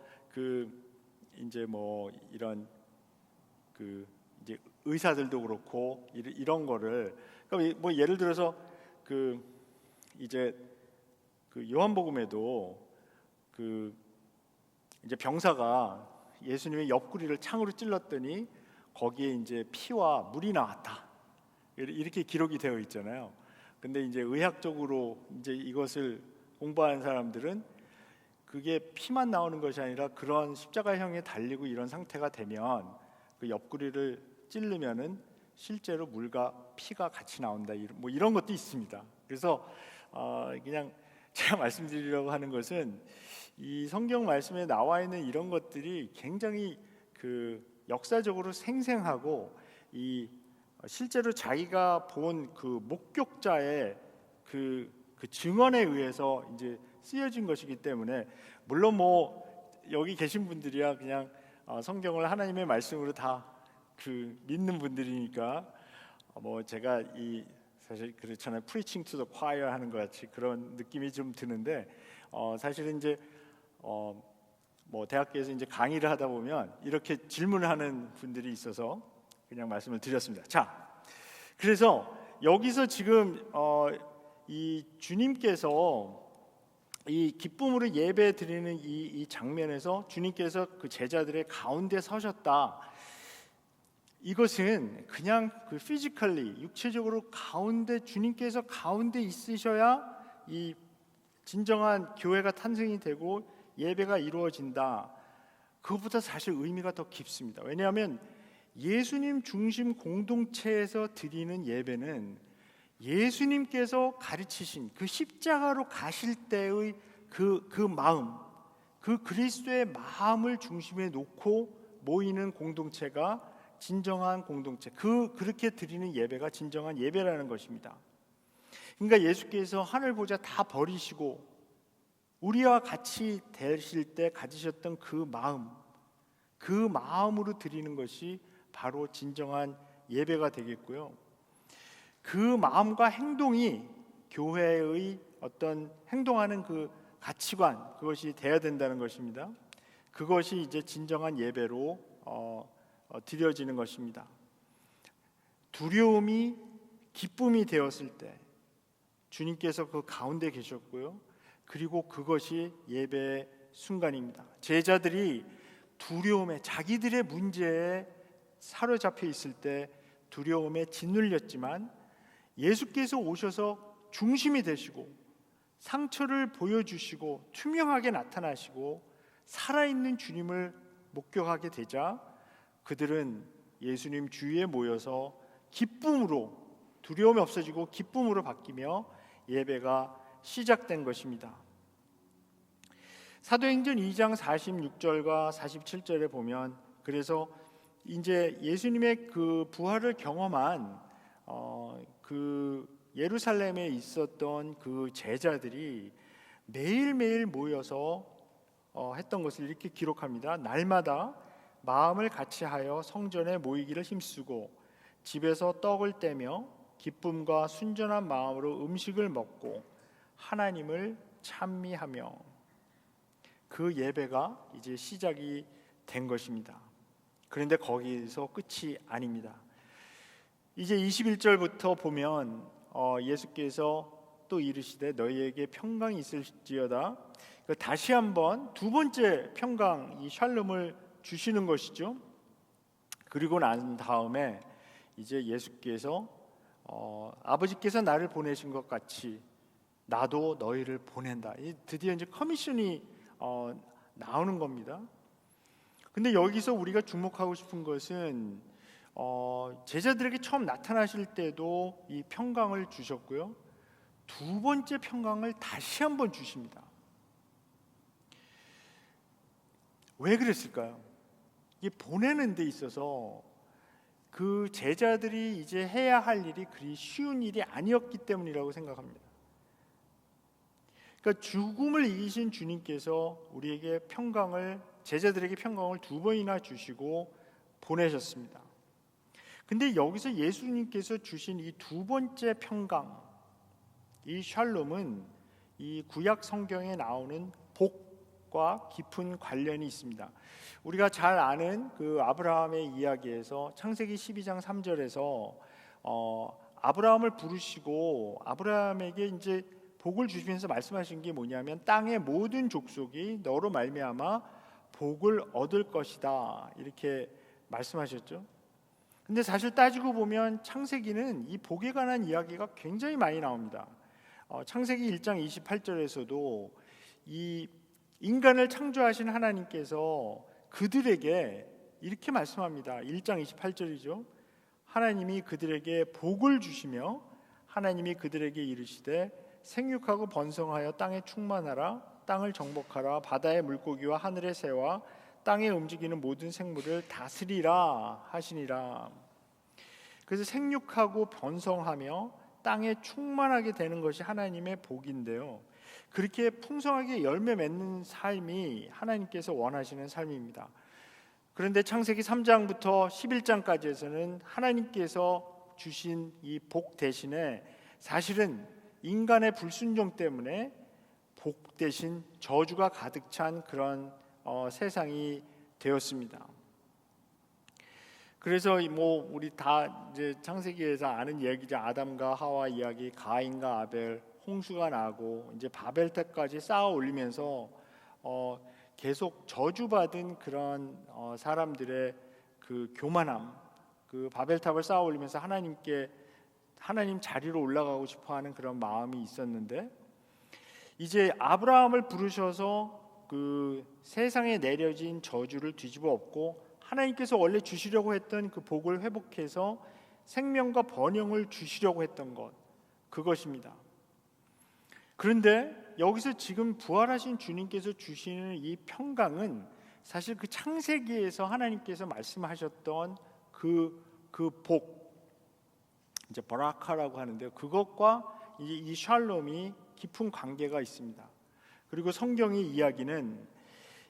이제 이런 이제 의사들도 그렇고 이런 거를 그러니까 예를 들어서 이제 요한복음에도 이제 병사가 예수님의 옆구리를 창으로 찔렀더니 거기에 이제 피와 물이 나왔다 이렇게 기록이 되어 있잖아요. 근데 이제 의학적으로 이제 이것을 공부하는 사람들은 그게 피만 나오는 것이 아니라 그런 십자가형에 달리고 이런 상태가 되면 그 옆구리를 찌르면은 실제로 물과 피가 같이 나온다 이런 것도 있습니다. 그래서 그냥 제가 말씀드리려고 하는 것은 이 성경 말씀에 나와 있는 이런 것들이 굉장히 역사적으로 생생하고 실제로 자기가 본 그 목격자의 그 증언에 의해서 이제 쓰여진 것이기 때문에 물론 여기 계신 분들이야 그냥 성경을 하나님의 말씀으로 다 믿는 분들이니까 제가 사실 그렇잖아요. preaching to the choir 하는 것 같이 그런 느낌이 좀 드는데 사실은 이제 대학교에서 이제 강의를 하다 보면 이렇게 질문을 하는 분들이 있어서 그냥 말씀을 드렸습니다. 자, 그래서 여기서 지금 이 주님께서 이 기쁨으로 예배 드리는 이 장면에서 주님께서 그 제자들의 가운데 서셨다. 이것은 그냥 피지컬리 육체적으로 주님께서 가운데 있으셔야 이 진정한 교회가 탄생이 되고 예배가 이루어진다. 그것보다 사실 의미가 더 깊습니다. 왜냐하면 예수님 중심 공동체에서 드리는 예배는 예수님께서 가르치신 그 십자가로 가실 때의 그 마음, 그 그리스도의 마음을 중심에 놓고 모이는 공동체가 진정한 공동체, 그렇게 드리는 예배가 진정한 예배라는 것입니다. 그러니까 예수께서 하늘 보좌 다 버리시고 우리와 같이 되실 때 가지셨던 그 마음으로 드리는 것이 바로 진정한 예배가 되겠고요. 그 마음과 행동이 교회의 어떤 행동하는 그 가치관, 그것이 돼야 된다는 것입니다. 그것이 이제 진정한 예배로 드려지는 것입니다. 두려움이 기쁨이 되었을 때 주님께서 그 가운데 계셨고요. 그리고 그것이 예배의 순간입니다. 제자들이 두려움에, 자기들의 문제에 사로잡혀 있을 때 두려움에 짓눌렸지만 예수께서 오셔서 중심이 되시고 상처를 보여주시고 투명하게 나타나시고 살아있는 주님을 목격하게 되자 그들은 예수님 주위에 모여서 기쁨으로, 두려움이 없어지고 기쁨으로 바뀌며 예배가 시작된 것입니다. 사도행전 2장 46절과 47절에 보면, 그래서 이제 예수님의 그 부활을 경험한 그 예루살렘에 있었던 그 제자들이 매일매일 모여서 했던 것을 이렇게 기록합니다. 날마다 마음을 같이하여 성전에 모이기를 힘쓰고 집에서 떡을 떼며 기쁨과 순전한 마음으로 음식을 먹고 하나님을 찬미하며, 그 예배가 이제 시작이 된 것입니다. 그런데 거기서 끝이 아닙니다. 이제 21절부터 보면 예수께서 또 이르시되 너희에게 평강이 있을지어다. 다시 한번 두 번째 평강, 이 샬롬을 주시는 것이죠. 그리고 난 다음에 이제 예수께서 아버지께서 나를 보내신 것 같이 나도 너희를 보낸다. 드디어 이제 커미션이 나오는 겁니다. 근데 여기서 우리가 주목하고 싶은 것은 제자들에게 처음 나타나실 때도 이 평강을 주셨고요. 두 번째 평강을 다시 한번 주십니다. 왜 그랬을까요? 이게 보내는 데 있어서 그 제자들이 이제 해야 할 일이 그리 쉬운 일이 아니었기 때문이라고 생각합니다. 그러니까 죽음을 이기신 주님께서 우리에게 제자들에게 평강을 두 번이나 주시고 보내셨습니다. 근데 여기서 예수님께서 주신 이 두 번째 평강, 이 샬롬은 이 구약 성경에 나오는 복과 깊은 관련이 있습니다. 우리가 잘 아는 그 아브라함의 이야기에서 창세기 12장 3절에서 아브라함을 부르시고 아브라함에게 이제 복을 주시면서 말씀하신 게 뭐냐면 땅의 모든 족속이 너로 말미암아 복을 얻을 것이다, 이렇게 말씀하셨죠. 근데 사실 따지고 보면 창세기는 이 복에 관한 이야기가 굉장히 많이 나옵니다. 창세기 1장 28절에서도 이 인간을 창조하신 하나님께서 그들에게 이렇게 말씀합니다. 1장 28절이죠. 하나님이 그들에게 복을 주시며 하나님이 그들에게 이르시되 생육하고 번성하여 땅에 충만하라, 땅을 정복하라, 바다의 물고기와 하늘의 새와 땅에 움직이는 모든 생물을 다스리라 하시니라. 그래서 생육하고 번성하며 땅에 충만하게 되는 것이 하나님의 복인데요, 그렇게 풍성하게 열매 맺는 삶이 하나님께서 원하시는 삶입니다. 그런데 창세기 3장부터 11장까지에서는 하나님께서 주신 이 복 대신에 사실은 인간의 불순종 때문에 복 대신 저주가 가득 찬 그런 세상이 되었습니다. 그래서 뭐 우리 다 이제 창세기에서 아는 얘기죠. 아담과 하와 이야기, 가인과 아벨, 홍수가 나고 이제 바벨탑까지 쌓아 올리면서 계속 저주받은 그런 사람들의 그 교만함, 그 바벨탑을 쌓아 올리면서 하나님 자리로 올라가고 싶어하는 그런 마음이 있었는데, 이제 아브라함을 부르셔서 그 세상에 내려진 저주를 뒤집어 엎고 하나님께서 원래 주시려고 했던 그 복을 회복해서 생명과 번영을 주시려고 했던 것, 그것입니다. 그런데 여기서 지금 부활하신 주님께서 주시는 이 평강은 사실 그 창세기에서 하나님께서 말씀하셨던 그 복, 이제 버라카라고 하는데요. 그것과 이 샬롬이 깊은 관계가 있습니다. 그리고 성경의 이야기는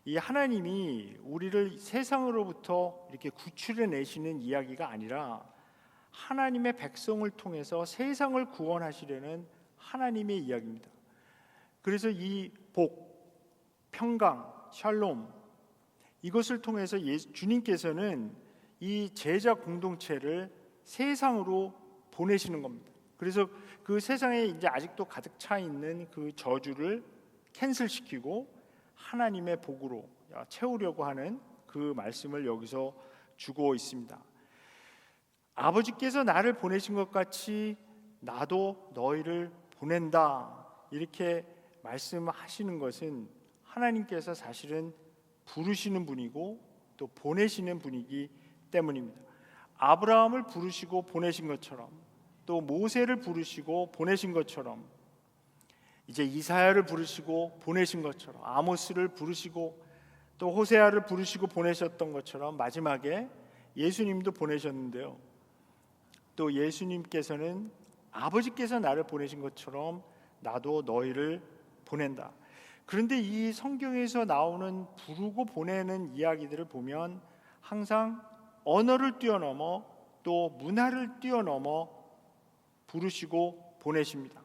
이 하나님이 우리를 세상으로부터 이렇게 구출해 내시는 이야기가 아니라 하나님의 백성을 통해서 세상을 구원하시려는 하나님의 이야기입니다. 그래서 이 복, 평강, 샬롬 이것을 통해서 주님께서는 이 제자 공동체를 세상으로 보내시는 겁니다. 그래서 그 세상에 이제 아직도 가득 차 있는 그 저주를 캔슬시키고 하나님의 복으로 채우려고 하는 그 말씀을 여기서 주고 있습니다. 아버지께서 나를 보내신 것 같이 나도 너희를 보낸다, 이렇게 말씀하시는 것은 하나님께서 사실은 부르시는 분이고 또 보내시는 분이기 때문입니다. 아브라함을 부르시고 보내신 것처럼, 또 모세를 부르시고 보내신 것처럼, 이제 이사야를 부르시고 보내신 것처럼, 아모스를 부르시고 또 호세아를 부르시고 보내셨던 것처럼 마지막에 예수님도 보내셨는데요. 또 예수님께서는 아버지께서 나를 보내신 것처럼 나도 너희를 보낸다. 그런데 이 성경에서 나오는 부르고 보내는 이야기들을 보면 항상 언어를 뛰어넘어 또 문화를 뛰어넘어 부르시고 보내십니다.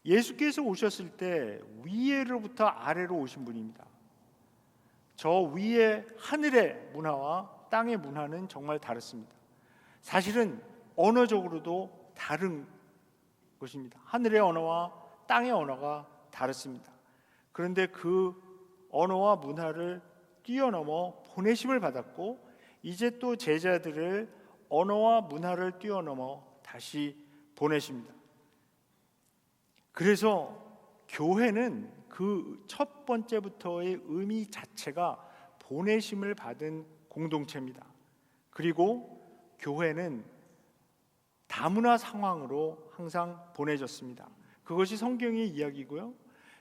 예수께서 오셨을 때 위에로부터 아래로 오신 분입니다. 저 위에 하늘의 문화와 땅의 문화는 정말 다릅니다. 사실은 언어적으로도 다른 것입니다. 하늘의 언어와 땅의 언어가 다릅니다. 그런데 그 언어와 문화를 뛰어넘어 보내심을 받았고 이제 또 제자들을 언어와 문화를 뛰어넘어 다시 보내십니다. 그래서 교회는 그 첫 번째부터의 의미 자체가 보내심을 받은 공동체입니다. 그리고 교회는 다문화 상황으로 항상 보내졌습니다. 그것이 성경의 이야기고요.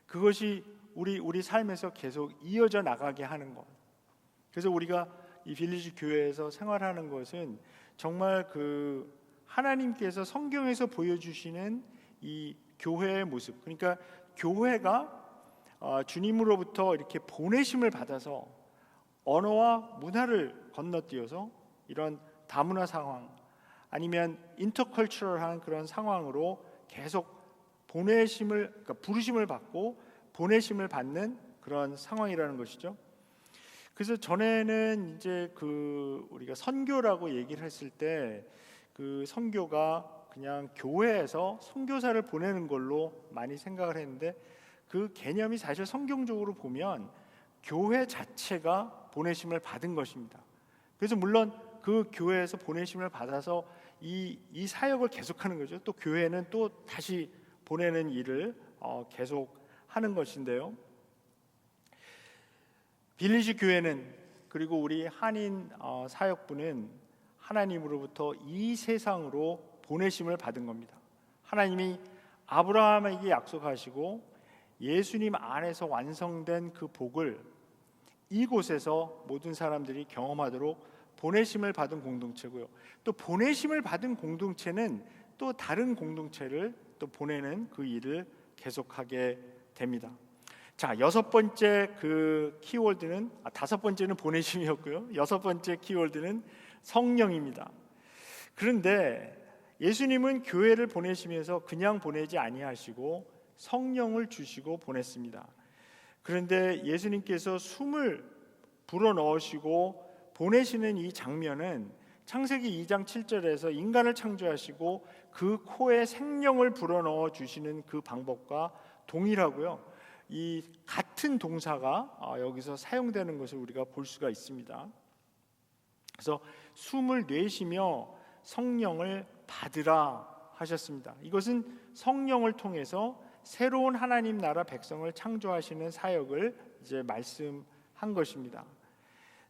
그것이 우리 삶에서 계속 이어져 나가게 하는 것. 그래서 우리가 이 빌리지 교회에서 생활하는 것은 정말 그 하나님께서 성경에서 보여주시는 이 교회의 모습, 그러니까 교회가 주님으로부터 이렇게 보내심을 받아서 언어와 문화를 건너뛰어서 이런 다문화 상황 아니면 인터컬처럴한 그런 상황으로 계속 보내심을, 그러니까 부르심을 받고 보내심을 받는 그런 상황이라는 것이죠. 그래서 전에는 이제 그 우리가 선교라고 얘기를 했을 때 그 선교가 그냥 교회에서 선교사를 보내는 걸로 많이 생각을 했는데 그 개념이 사실 성경적으로 보면 교회 자체가 보내심을 받은 것입니다. 그래서 물론 그 교회에서 보내심을 받아서 이 사역을 계속하는 거죠. 또 교회는 또 다시 보내는 일을 계속 하는 것인데요. 빌리지 교회는 그리고 우리 한인 사역부는 하나님으로부터 이 세상으로 보내심을 받은 겁니다. 하나님이 아브라함에게 약속하시고 예수님 안에서 완성된 그 복을 이곳에서 모든 사람들이 경험하도록 보내심을 받은 공동체고요. 또 보내심을 받은 공동체는 또 다른 공동체를 또 보내는 그 일을 계속하게 됩니다. 자, 여섯 번째 그 키워드는 다섯 번째는 보내심이었고요. 여섯 번째 키워드는 성령입니다. 그런데 예수님은 교회를 보내시면서 그냥 보내지 아니하시고 성령을 주시고 보냈습니다. 그런데 예수님께서 숨을 불어넣으시고 보내시는 이 장면은 창세기 2장 7절에서 인간을 창조하시고 그 코에 생명을 불어넣어 주시는 그 방법과 동일하고요. 이 같은 동사가 여기서 사용되는 것을 우리가 볼 수가 있습니다. 그래서 숨을 내쉬며 성령을 받으라 하셨습니다. 이것은 성령을 통해서 새로운 하나님 나라 백성을 창조하시는 사역을 이제 말씀한 것입니다.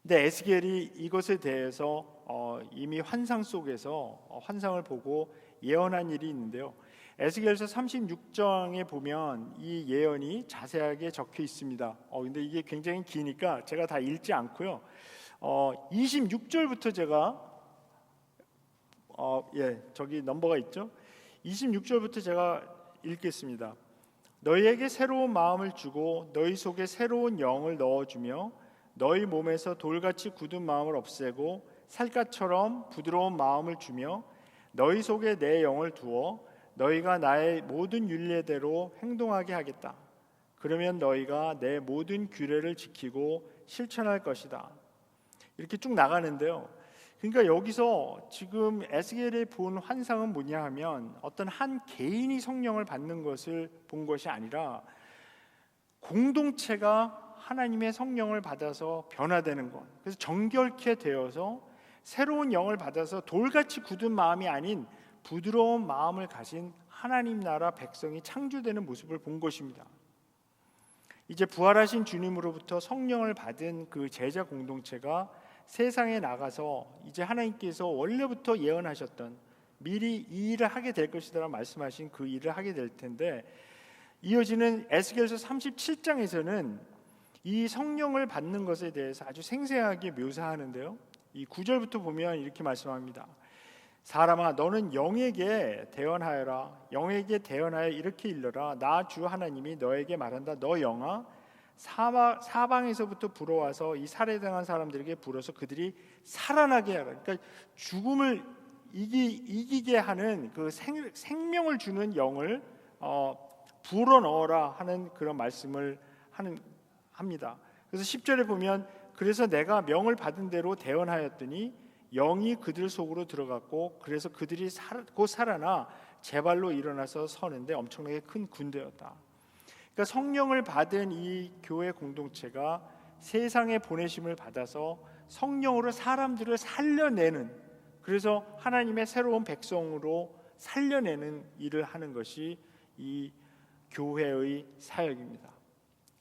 근데 에스겔이 이것에 대해서 이미 환상 속에서 환상을 보고 예언한 일이 있는데요. 에스겔서 36장에 보면 이 예언이 자세하게 적혀 있습니다. 근데 이게 굉장히 기니까 제가 다 읽지 않고요. 26절부터 제가 저기 넘버가 있죠. 26절부터 제가 읽겠습니다. 너희에게 새로운 마음을 주고 너희 속에 새로운 영을 넣어주며 너희 몸에서 돌같이 굳은 마음을 없애고 살갗처럼 부드러운 마음을 주며 너희 속에 내 영을 두어 너희가 나의 모든 율례대로 행동하게 하겠다. 그러면 너희가 내 모든 규례를 지키고 실천할 것이다. 이렇게 쭉 나가는데요. 그러니까 여기서 지금 에스겔이 본 환상은 뭐냐 하면 어떤 한 개인이 성령을 받는 것을 본 것이 아니라 공동체가 하나님의 성령을 받아서 변화되는 것. 그래서 정결케 되어서 새로운 영을 받아서 돌같이 굳은 마음이 아닌 부드러운 마음을 가진 하나님 나라 백성이 창조되는 모습을 본 것입니다. 이제 부활하신 주님으로부터 성령을 받은 그 제자 공동체가 세상에 나가서 이제 하나님께서 원래부터 예언하셨던 미리 이 일을 하게 될 것이라고 말씀하신 그 일을 하게 될 텐데, 이어지는 에스겔서 37장에서는 이 성령을 받는 것에 대해서 아주 생생하게 묘사하는데요. 이 9절부터 보면 이렇게 말씀합니다. 사람아 너는 영에게 대언하여라. 영에게 대언하여 이렇게 일러라. 나 주 하나님이 너에게 말한다. 너 영아 사방에서부터 불어와서 이 살해당한 사람들에게 불어서 그들이 살아나게 하라. 그러니까 죽음을 이기게 하는 그 생명을 주는 영을 불어넣어라 하는 그런 말씀을 합니다. 그래서 10절에 보면 그래서 내가 명을 받은 대로 대언하였더니 영이 그들 속으로 들어갔고 그래서 그들이 곧 살아나 제 발로 일어나서 서는데 엄청나게 큰 군대였다. 그러니까 성령을 받은 이 교회 공동체가 세상에 보내심을 받아서 성령으로 사람들을 살려내는, 그래서 하나님의 새로운 백성으로 살려내는 일을 하는 것이 이 교회의 사역입니다.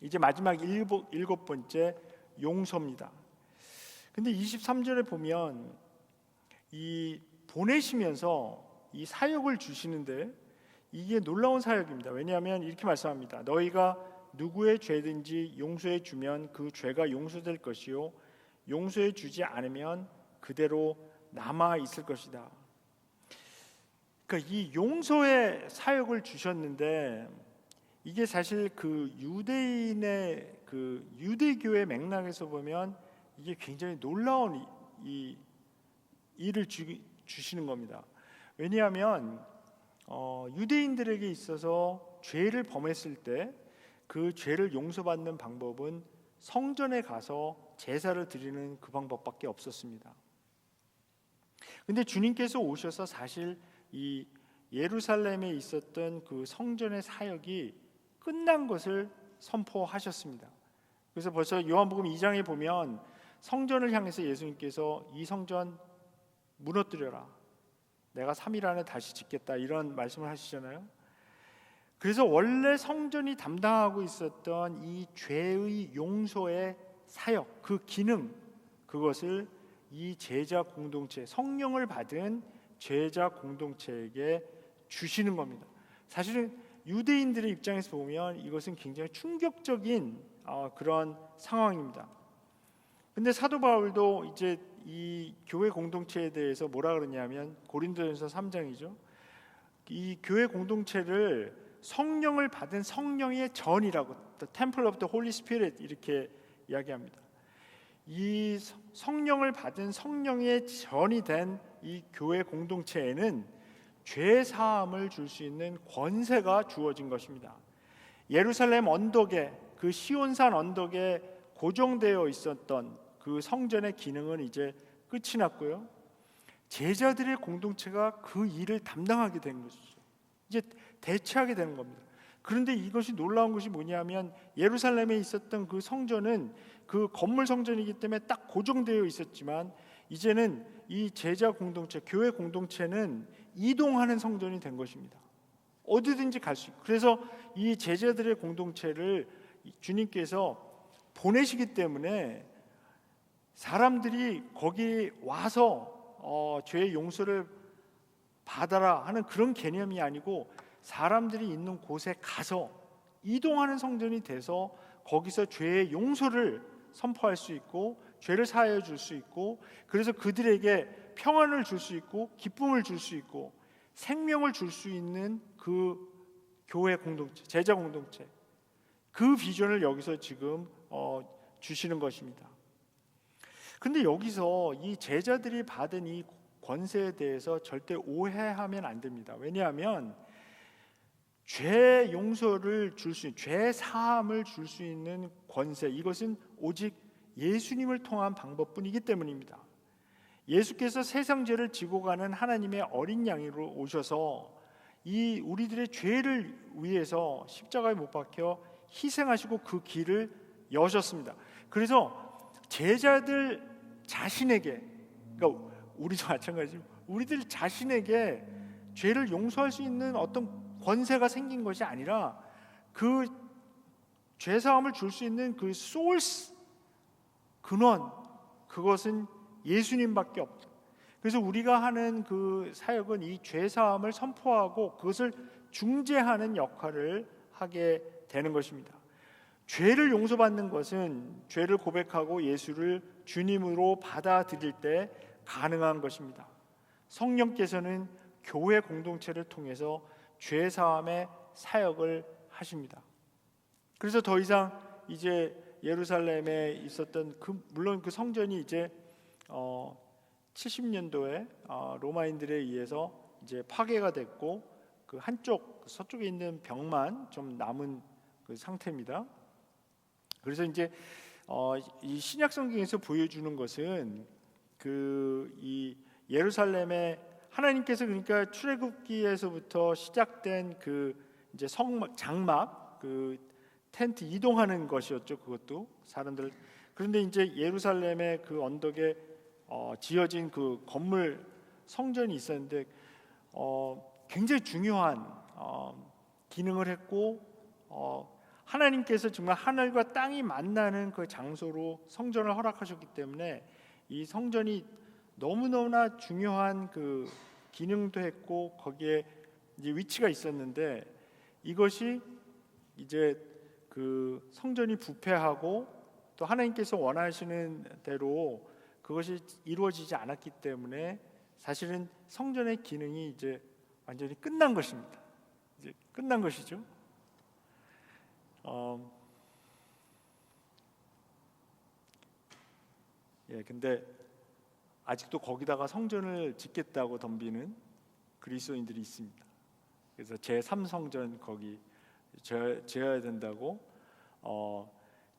이제 마지막 일곱 번째 용서입니다. 근데 23절에 보면 이 보내시면서 이 사역을 주시는데 이게 놀라운 사역입니다. 왜냐하면 이렇게 말씀합니다. 너희가 누구의 죄든지 용서해 주면 그 죄가 용서될 것이요 용서해 주지 않으면 그대로 남아 있을 것이다. 그러니까 이 용서의 사역을 주셨는데 이게 사실 그 유대인의 그 유대교의 맥락에서 보면 이게 굉장히 놀라운 이 일을 주시는 겁니다. 왜냐하면 유대인들에게 있어서 죄를 범했을 때 그 죄를 용서받는 방법은 성전에 가서 제사를 드리는 그 방법밖에 없었습니다. 근데 주님께서 오셔서 사실 이 예루살렘에 있었던 그 성전의 사역이 끝난 것을 선포하셨습니다. 그래서 벌써 요한복음 2장에 보면 성전을 향해서 예수님께서 이 성전 무너뜨려라. 내가 3일 안에 다시 짓겠다. 이런 말씀을 하시잖아요. 그래서 원래 성전이 담당하고 있었던 이 죄의 용서의 사역, 그 기능, 그것을 이 제자 공동체, 성령을 받은 제자 공동체에게 주시는 겁니다. 사실은 유대인들의 입장에서 보면 이것은 굉장히 충격적인 그런 상황입니다. 근데 사도 바울도 이제 이 교회 공동체에 대해서 뭐라 그러냐면 고린도전서 3장이죠. 이 교회 공동체를 성령을 받은 성령의 전이라고, The Temple of the Holy Spirit 이렇게 이야기합니다. 이 성령을 받은 성령의 전이 된 이 교회 공동체에는 죄 사함을 줄 수 있는 권세가 주어진 것입니다. 예루살렘 언덕에, 그 시온산 언덕에 고정되어 있었던 그 성전의 기능은 이제 끝이 났고요. 제자들의 공동체가 그 일을 담당하게 된 것이죠. 이제 대체하게 되는 겁니다. 그런데 이것이 놀라운 것이 뭐냐면 예루살렘에 있었던 그 성전은 그 건물 성전이기 때문에 딱 고정되어 있었지만 이제는 이 제자 공동체, 교회 공동체는 이동하는 성전이 된 것입니다. 어디든지 갈 수 있고, 그래서 이 제자들의 공동체를 주님께서 보내시기 때문에 사람들이 거기 와서 죄의 용서를 받아라 하는 그런 개념이 아니고 사람들이 있는 곳에 가서 이동하는 성전이 돼서 거기서 죄의 용서를 선포할 수 있고 죄를 사하여 줄 수 있고 그래서 그들에게 평안을 줄 수 있고 기쁨을 줄 수 있고 생명을 줄 수 있는 그 교회 공동체, 제자 공동체, 그 비전을 여기서 지금 주시는 것입니다. 근데 여기서 이 제자들이 받은 이 권세에 대해서 절대 오해하면 안 됩니다. 왜냐하면 죄 용서를 줄 수 있는, 죄 사함을 줄 수 있는 권세, 이것은 오직 예수님을 통한 방법뿐이기 때문입니다. 예수께서 세상 죄를 지고 가는 하나님의 어린 양으로 오셔서 이 우리들의 죄를 위해서 십자가에 못 박혀 희생하시고 그 길을 여셨습니다. 그래서 제자들 자신에게, 그러니까 우리도 마찬가지로 우리들 자신에게 죄를 용서할 수 있는 어떤 권세가 생긴 것이 아니라 그 죄사함을 줄 수 있는 그 소스, 근원, 그것은 예수님밖에 없죠. 그래서 우리가 하는 그 사역은 이 죄사함을 선포하고 그것을 중재하는 역할을 하게 되는 것입니다. 죄를 용서받는 것은 죄를 고백하고 예수를 주님으로 받아들일 때 가능한 것입니다. 성령께서는 교회 공동체를 통해서 죄사함의 사역을 하십니다. 그래서 더 이상 이제 예루살렘에 있었던 물론 그 성전이 이제 70년도에 로마인들에 의해서 이제 파괴가 됐고 그 한쪽 서쪽에 있는 벽만 좀 남은 그 상태입니다. 그래서 이제 이 신약 성경에서 보여주는 것은 이 예루살렘에 하나님께서 그러니까 출애굽기에서부터 시작된 그 이제 장막 그 텐트 이동하는 것이었죠. 그것도 사람들. 그런데 이제 예루살렘의 그 언덕에 지어진 그 건물 성전이 있었는데 굉장히 중요한 기능을 했고 하나님께서 정말 하늘과 땅이 만나는 그 장소로 성전을 허락하셨기 때문에 이 성전이 너무너무나 중요한 그 기능도 했고 거기에 이제 위치가 있었는데 이것이 이제 그 성전이 부패하고 또 하나님께서 원하시는 대로 그것이 이루어지지 않았기 때문에 사실은 성전의 기능이 이제 완전히 끝난 것입니다. 이제 끝난 것이죠. 근데 아직도 거기다가 성전을 짓겠다고 덤비는 그리스도인들이 있습니다. 그래서 제3성전 거기 지어야 된다고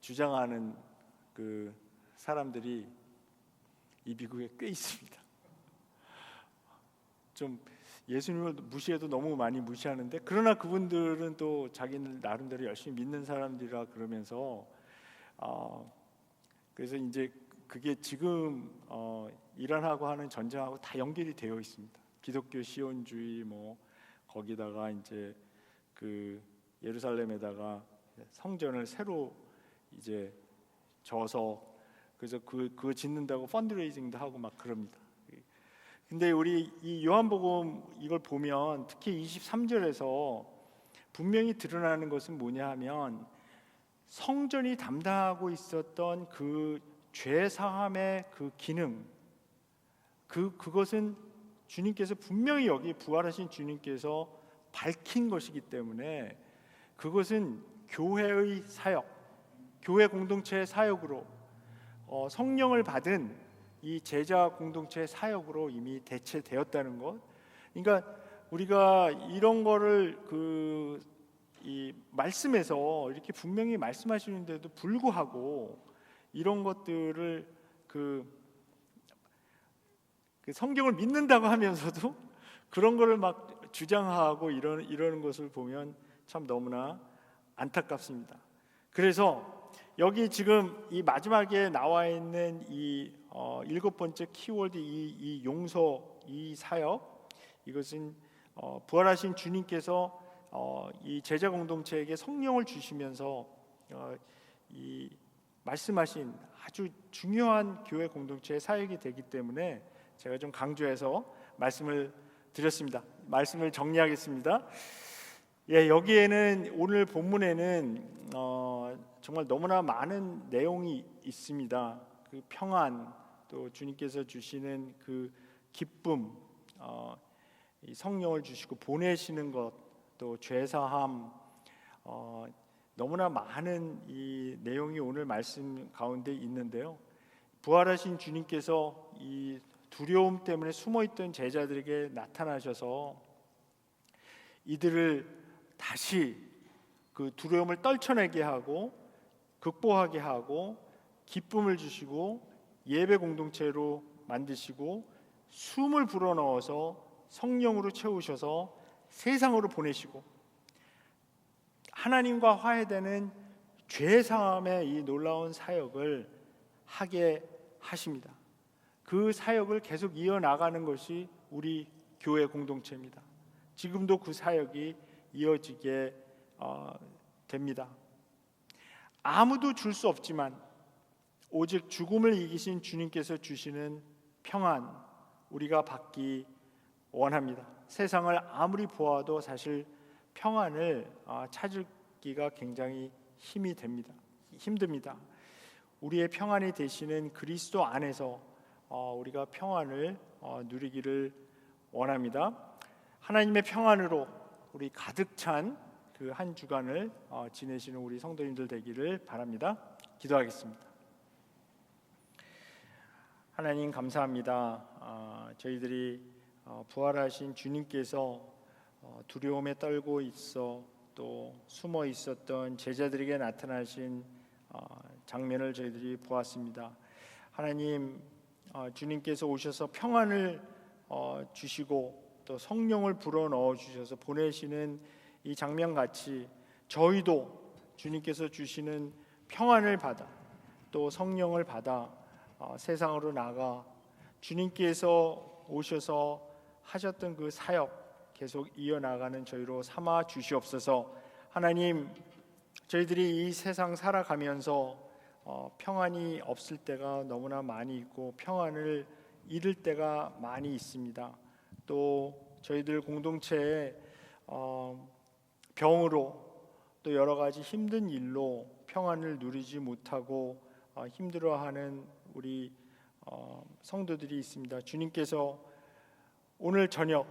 주장하는 그 사람들이 이 미국에 꽤 있습니다. 좀 예수님을 무시해도 너무 많이 무시하는데 그러나 그분들은 또 자기는 나름대로 열심히 믿는 사람들이라 그러면서 그래서 이제 그게 지금 이란하고 하는 전쟁하고 다 연결이 되어 있습니다. 기독교 시온주의 뭐 거기다가 이제 그 예루살렘에다가 성전을 새로 이제 져서 그래서 그거 짓는다고 펀드레이징도 하고 막 그럽니다. 근데 우리 이 요한복음 이걸 보면 특히 23절에서 분명히 드러나는 것은 뭐냐 하면 성전이 담당하고 있었던 그 죄 사함의 그 기능 그것은 주님께서 분명히 여기 부활하신 주님께서 밝힌 것이기 때문에 그것은 교회의 사역, 교회 공동체의 사역으로 성령을 받은 이 제자 공동체의 사역으로 이미 대체되었다는 것. 그러니까 우리가 이런 거를 이 말씀에서 이렇게 분명히 말씀하시는데도 불구하고 이런 것들을 그 성경을 믿는다고 하면서도 그런 거를 막 주장하고 이러는 것을 보면 참 너무나 안타깝습니다. 그래서 여기 지금 이 마지막에 나와 있는 이 7번째 키워드 이 용서 이 사역 이것은 부활하신 주님께서 이 제자 공동체에게 성령을 주시면서 이 말씀하신 아주 중요한 교회 공동체의 사역이 되기 때문에 제가 좀 강조해서 말씀을 드렸습니다. 말씀을 정리하겠습니다. 예, 여기에는 오늘 본문에는 정말 너무나 많은 내용이 있습니다. 그 평안, 또 주님께서 주시는 그 기쁨, 이 성령을 주시고 보내시는 것, 또 죄사함, 너무나 많은 이 내용이 오늘 말씀 가운데 있는데요. 부활하신 주님께서 이 두려움 때문에 숨어있던 제자들에게 나타나셔서 이들을 다시 그 두려움을 떨쳐내게 하고 극복하게 하고 기쁨을 주시고 예배 공동체로 만드시고 숨을 불어넣어서 성령으로 채우셔서 세상으로 보내시고 하나님과 화해되는 죄사함의 이 놀라운 사역을 하게 하십니다. 그 사역을 계속 이어나가는 것이 우리 교회 공동체입니다. 지금도 그 사역이 이어지게 됩니다. 아무도 줄 수 없지만 오직 죽음을 이기신 주님께서 주시는 평안, 우리가 받기 원합니다. 세상을 아무리 보아도 사실 평안을 찾기가 굉장히 힘듭니다. 우리의 평안이 되시는 그리스도 안에서 우리가 평안을 누리기를 원합니다. 하나님의 평안으로 우리 가득 찬 그 한 주간을 지내시는 우리 성도님들 되기를 바랍니다. 기도하겠습니다. 하나님 감사합니다. 저희들이 부활하신 주님께서 두려움에 떨고 있어 또 숨어 있었던 제자들에게 나타나신 장면을 저희들이 보았습니다. 하나님, 주님께서 오셔서 평안을 주시고 또 성령을 불어넣어 주셔서 보내시는 이 장면같이 저희도 주님께서 주시는 평안을 받아 또 성령을 받아 세상으로 나가 주님께서 오셔서 하셨던 그 사역 계속 이어나가는 저희로 삼아 주시옵소서. 하나님, 저희들이 이 세상 살아가면서 평안이 없을 때가 너무나 많이 있고 평안을 잃을 때가 많이 있습니다. 또 저희들 공동체에 병으로 또 여러 가지 힘든 일로 평안을 누리지 못하고 힘들어하는 우리 성도들이 있습니다. 주님께서 오늘 저녁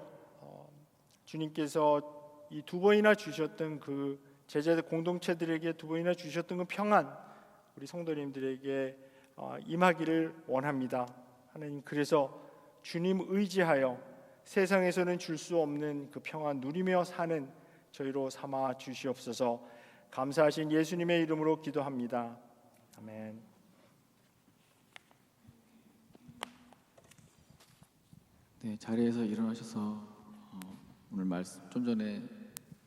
주님께서 이 두 번이나 주셨던 그 제자들 공동체들에게 두 번이나 주셨던 그 평안 우리 성도님들에게 임하기를 원합니다. 하나님, 그래서 주님 의지하여 세상에서는 줄 수 없는 그 평안 누리며 사는 저희로 삼아 주시옵소서. 감사하신 예수님의 이름으로 기도합니다. 아멘. 네, 자리에서 일어나셔서 오늘 말씀 좀 전에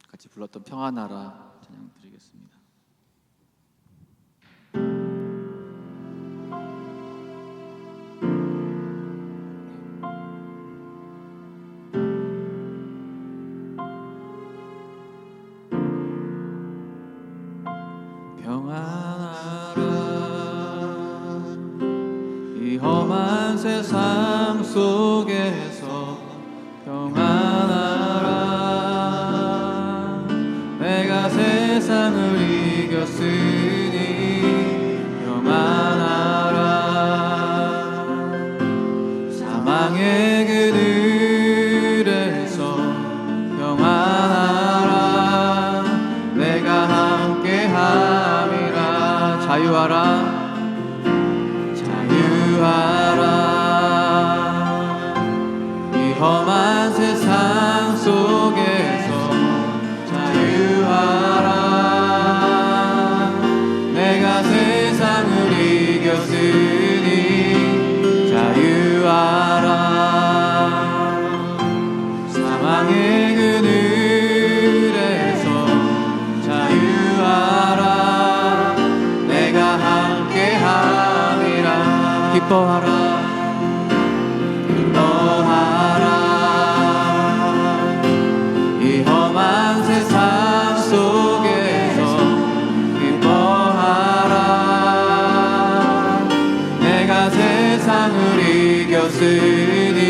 같이 불렀던 평안하라 찬양 드리겠습니다. 평안하라 이 험한 세상 속에서 평안하라 내가 세상을 이겼으니 평안하라 사망의 그늘에서 평안하라 내가 함께함이라 자유하라 이 험한 세상 속에서 자유하라 내가 세상을 이겼으니 자유하라 사망의 그늘에서 자유하라 내가 함께함이라 기뻐하라 이 험한 세상 속에서 기뻐하라 내가 세상을 이겼으니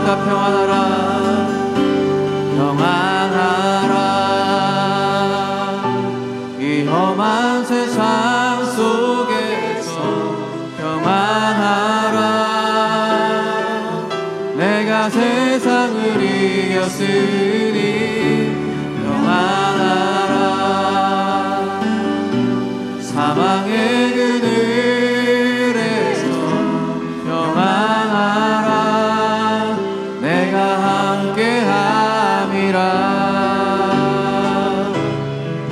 평안하라 평안하라 위험한 세상 속에서 평안하라 내가 세상을 이겼으니 평안하라 사망의 그늘에서 평안하라 내가 함께함이라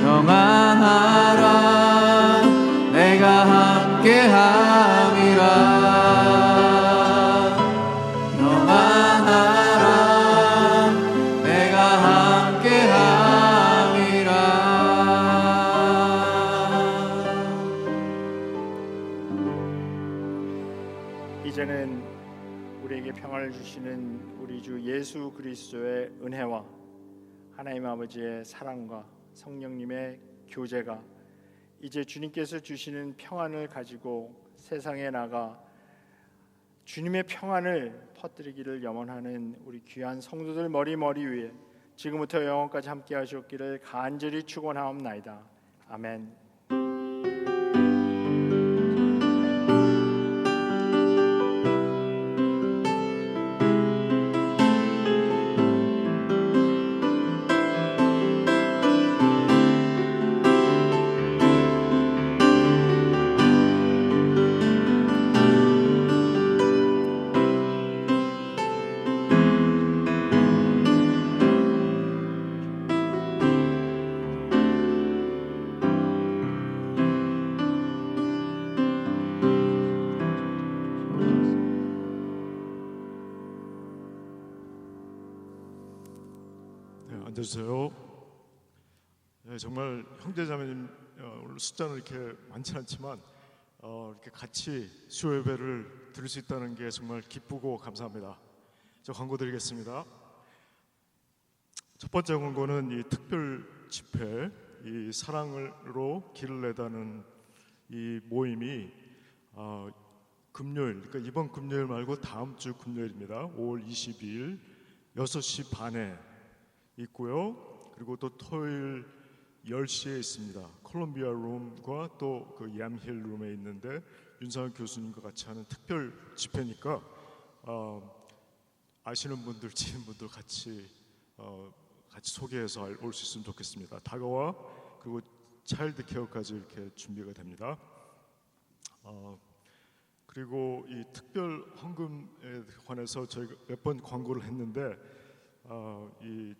평안하라 내가 함께함이라 평안하라 내가 함께함이라. 이제는 우리에게 평안을 주시는 우리 주 예수 그리스도의 은혜와 하나님 아버지의 사랑과 성령님의 교제가 이제 주님께서 주시는 평안을 가지고 세상에 나가 주님의 평안을 퍼뜨리기를 염원하는 우리 귀한 성도들 머리 위에 지금부터 영원까지 함께 하시옵기를 간절히 축원하옵나이다. 아멘. 네, 앉으세요. 네, 정말 형제자매님 오늘 숫자는 이렇게 많지 않지만 이렇게 같이 수요 예배를 드릴 수 있다는 게 정말 기쁘고 감사합니다. 저 광고 드리겠습니다. 첫 번째 광고는 이 특별 집회, 이 사랑으로 길을 내다는 이 모임이 금요일, 그러니까 이번 금요일 말고 다음 주 금요일입니다. 5월 22일 6시 반에 있고요. 그리고 또 토요일 10시에 있습니다. 콜롬비아 룸과 또 그 얌힐 룸에 있는데 윤상현 교수님과 같이 하는 특별 집회니까 아시는 분들, 지인 분들 같이 소개해서 올 수 있으면 좋겠습니다. 다가와 그리고 차일드 케어까지 이렇게 준비가 됩니다. 그리고 이 특별 헌금에 관해서 저희가 몇 번 광고를 했는데 이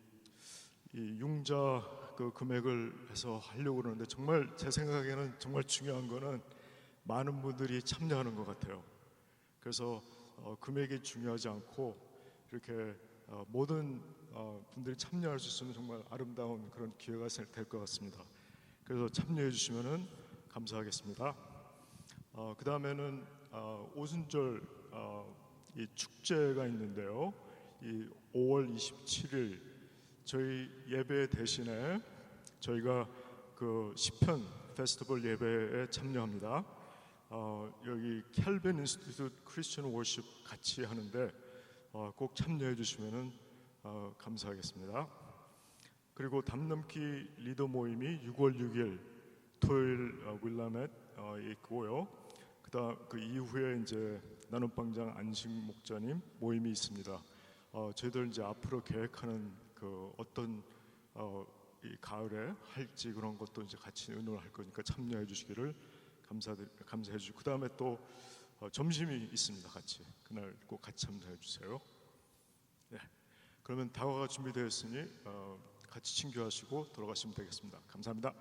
융자 그 금액을 해서 하려고 그러는데 정말 제 생각에는 정말 중요한 거는 많은 분들이 참여하는 것 같아요. 그래서 금액이 중요하지 않고 이렇게 모든 분들이 참여할 수 있으면 정말 아름다운 그런 기회가 될 것 같습니다. 그래서 참여해 주시면은 감사하겠습니다. 그 다음에는 오순절 이 축제가 있는데요. 이 5월 27일 저희 예배 대신에 저희가 그 시편 페스티벌 예배에 참여합니다. 여기 켈빈 인스티튜트 크리스천 워십 같이 하는데 꼭 참여해 주시면은 감사하겠습니다. 그리고 담넘기 리더 모임이 6월 6일 토요일 윌라멧 있고요. 그 이후에 이제 나눔방장 안식 목자님 모임이 있습니다. 저희들 이제 앞으로 계획하는 그 어떤 이 가을에 할지 그런 것도 이제 같이 의논을 할 거니까 참여해 주시기를 감사해 주시고, 그 다음에 또 점심이 있습니다. 같이 그날 꼭 같이 참여해 주세요. 네, 그러면 다과가 준비되었으니 같이 친교하시고 돌아가시면 되겠습니다. 감사합니다.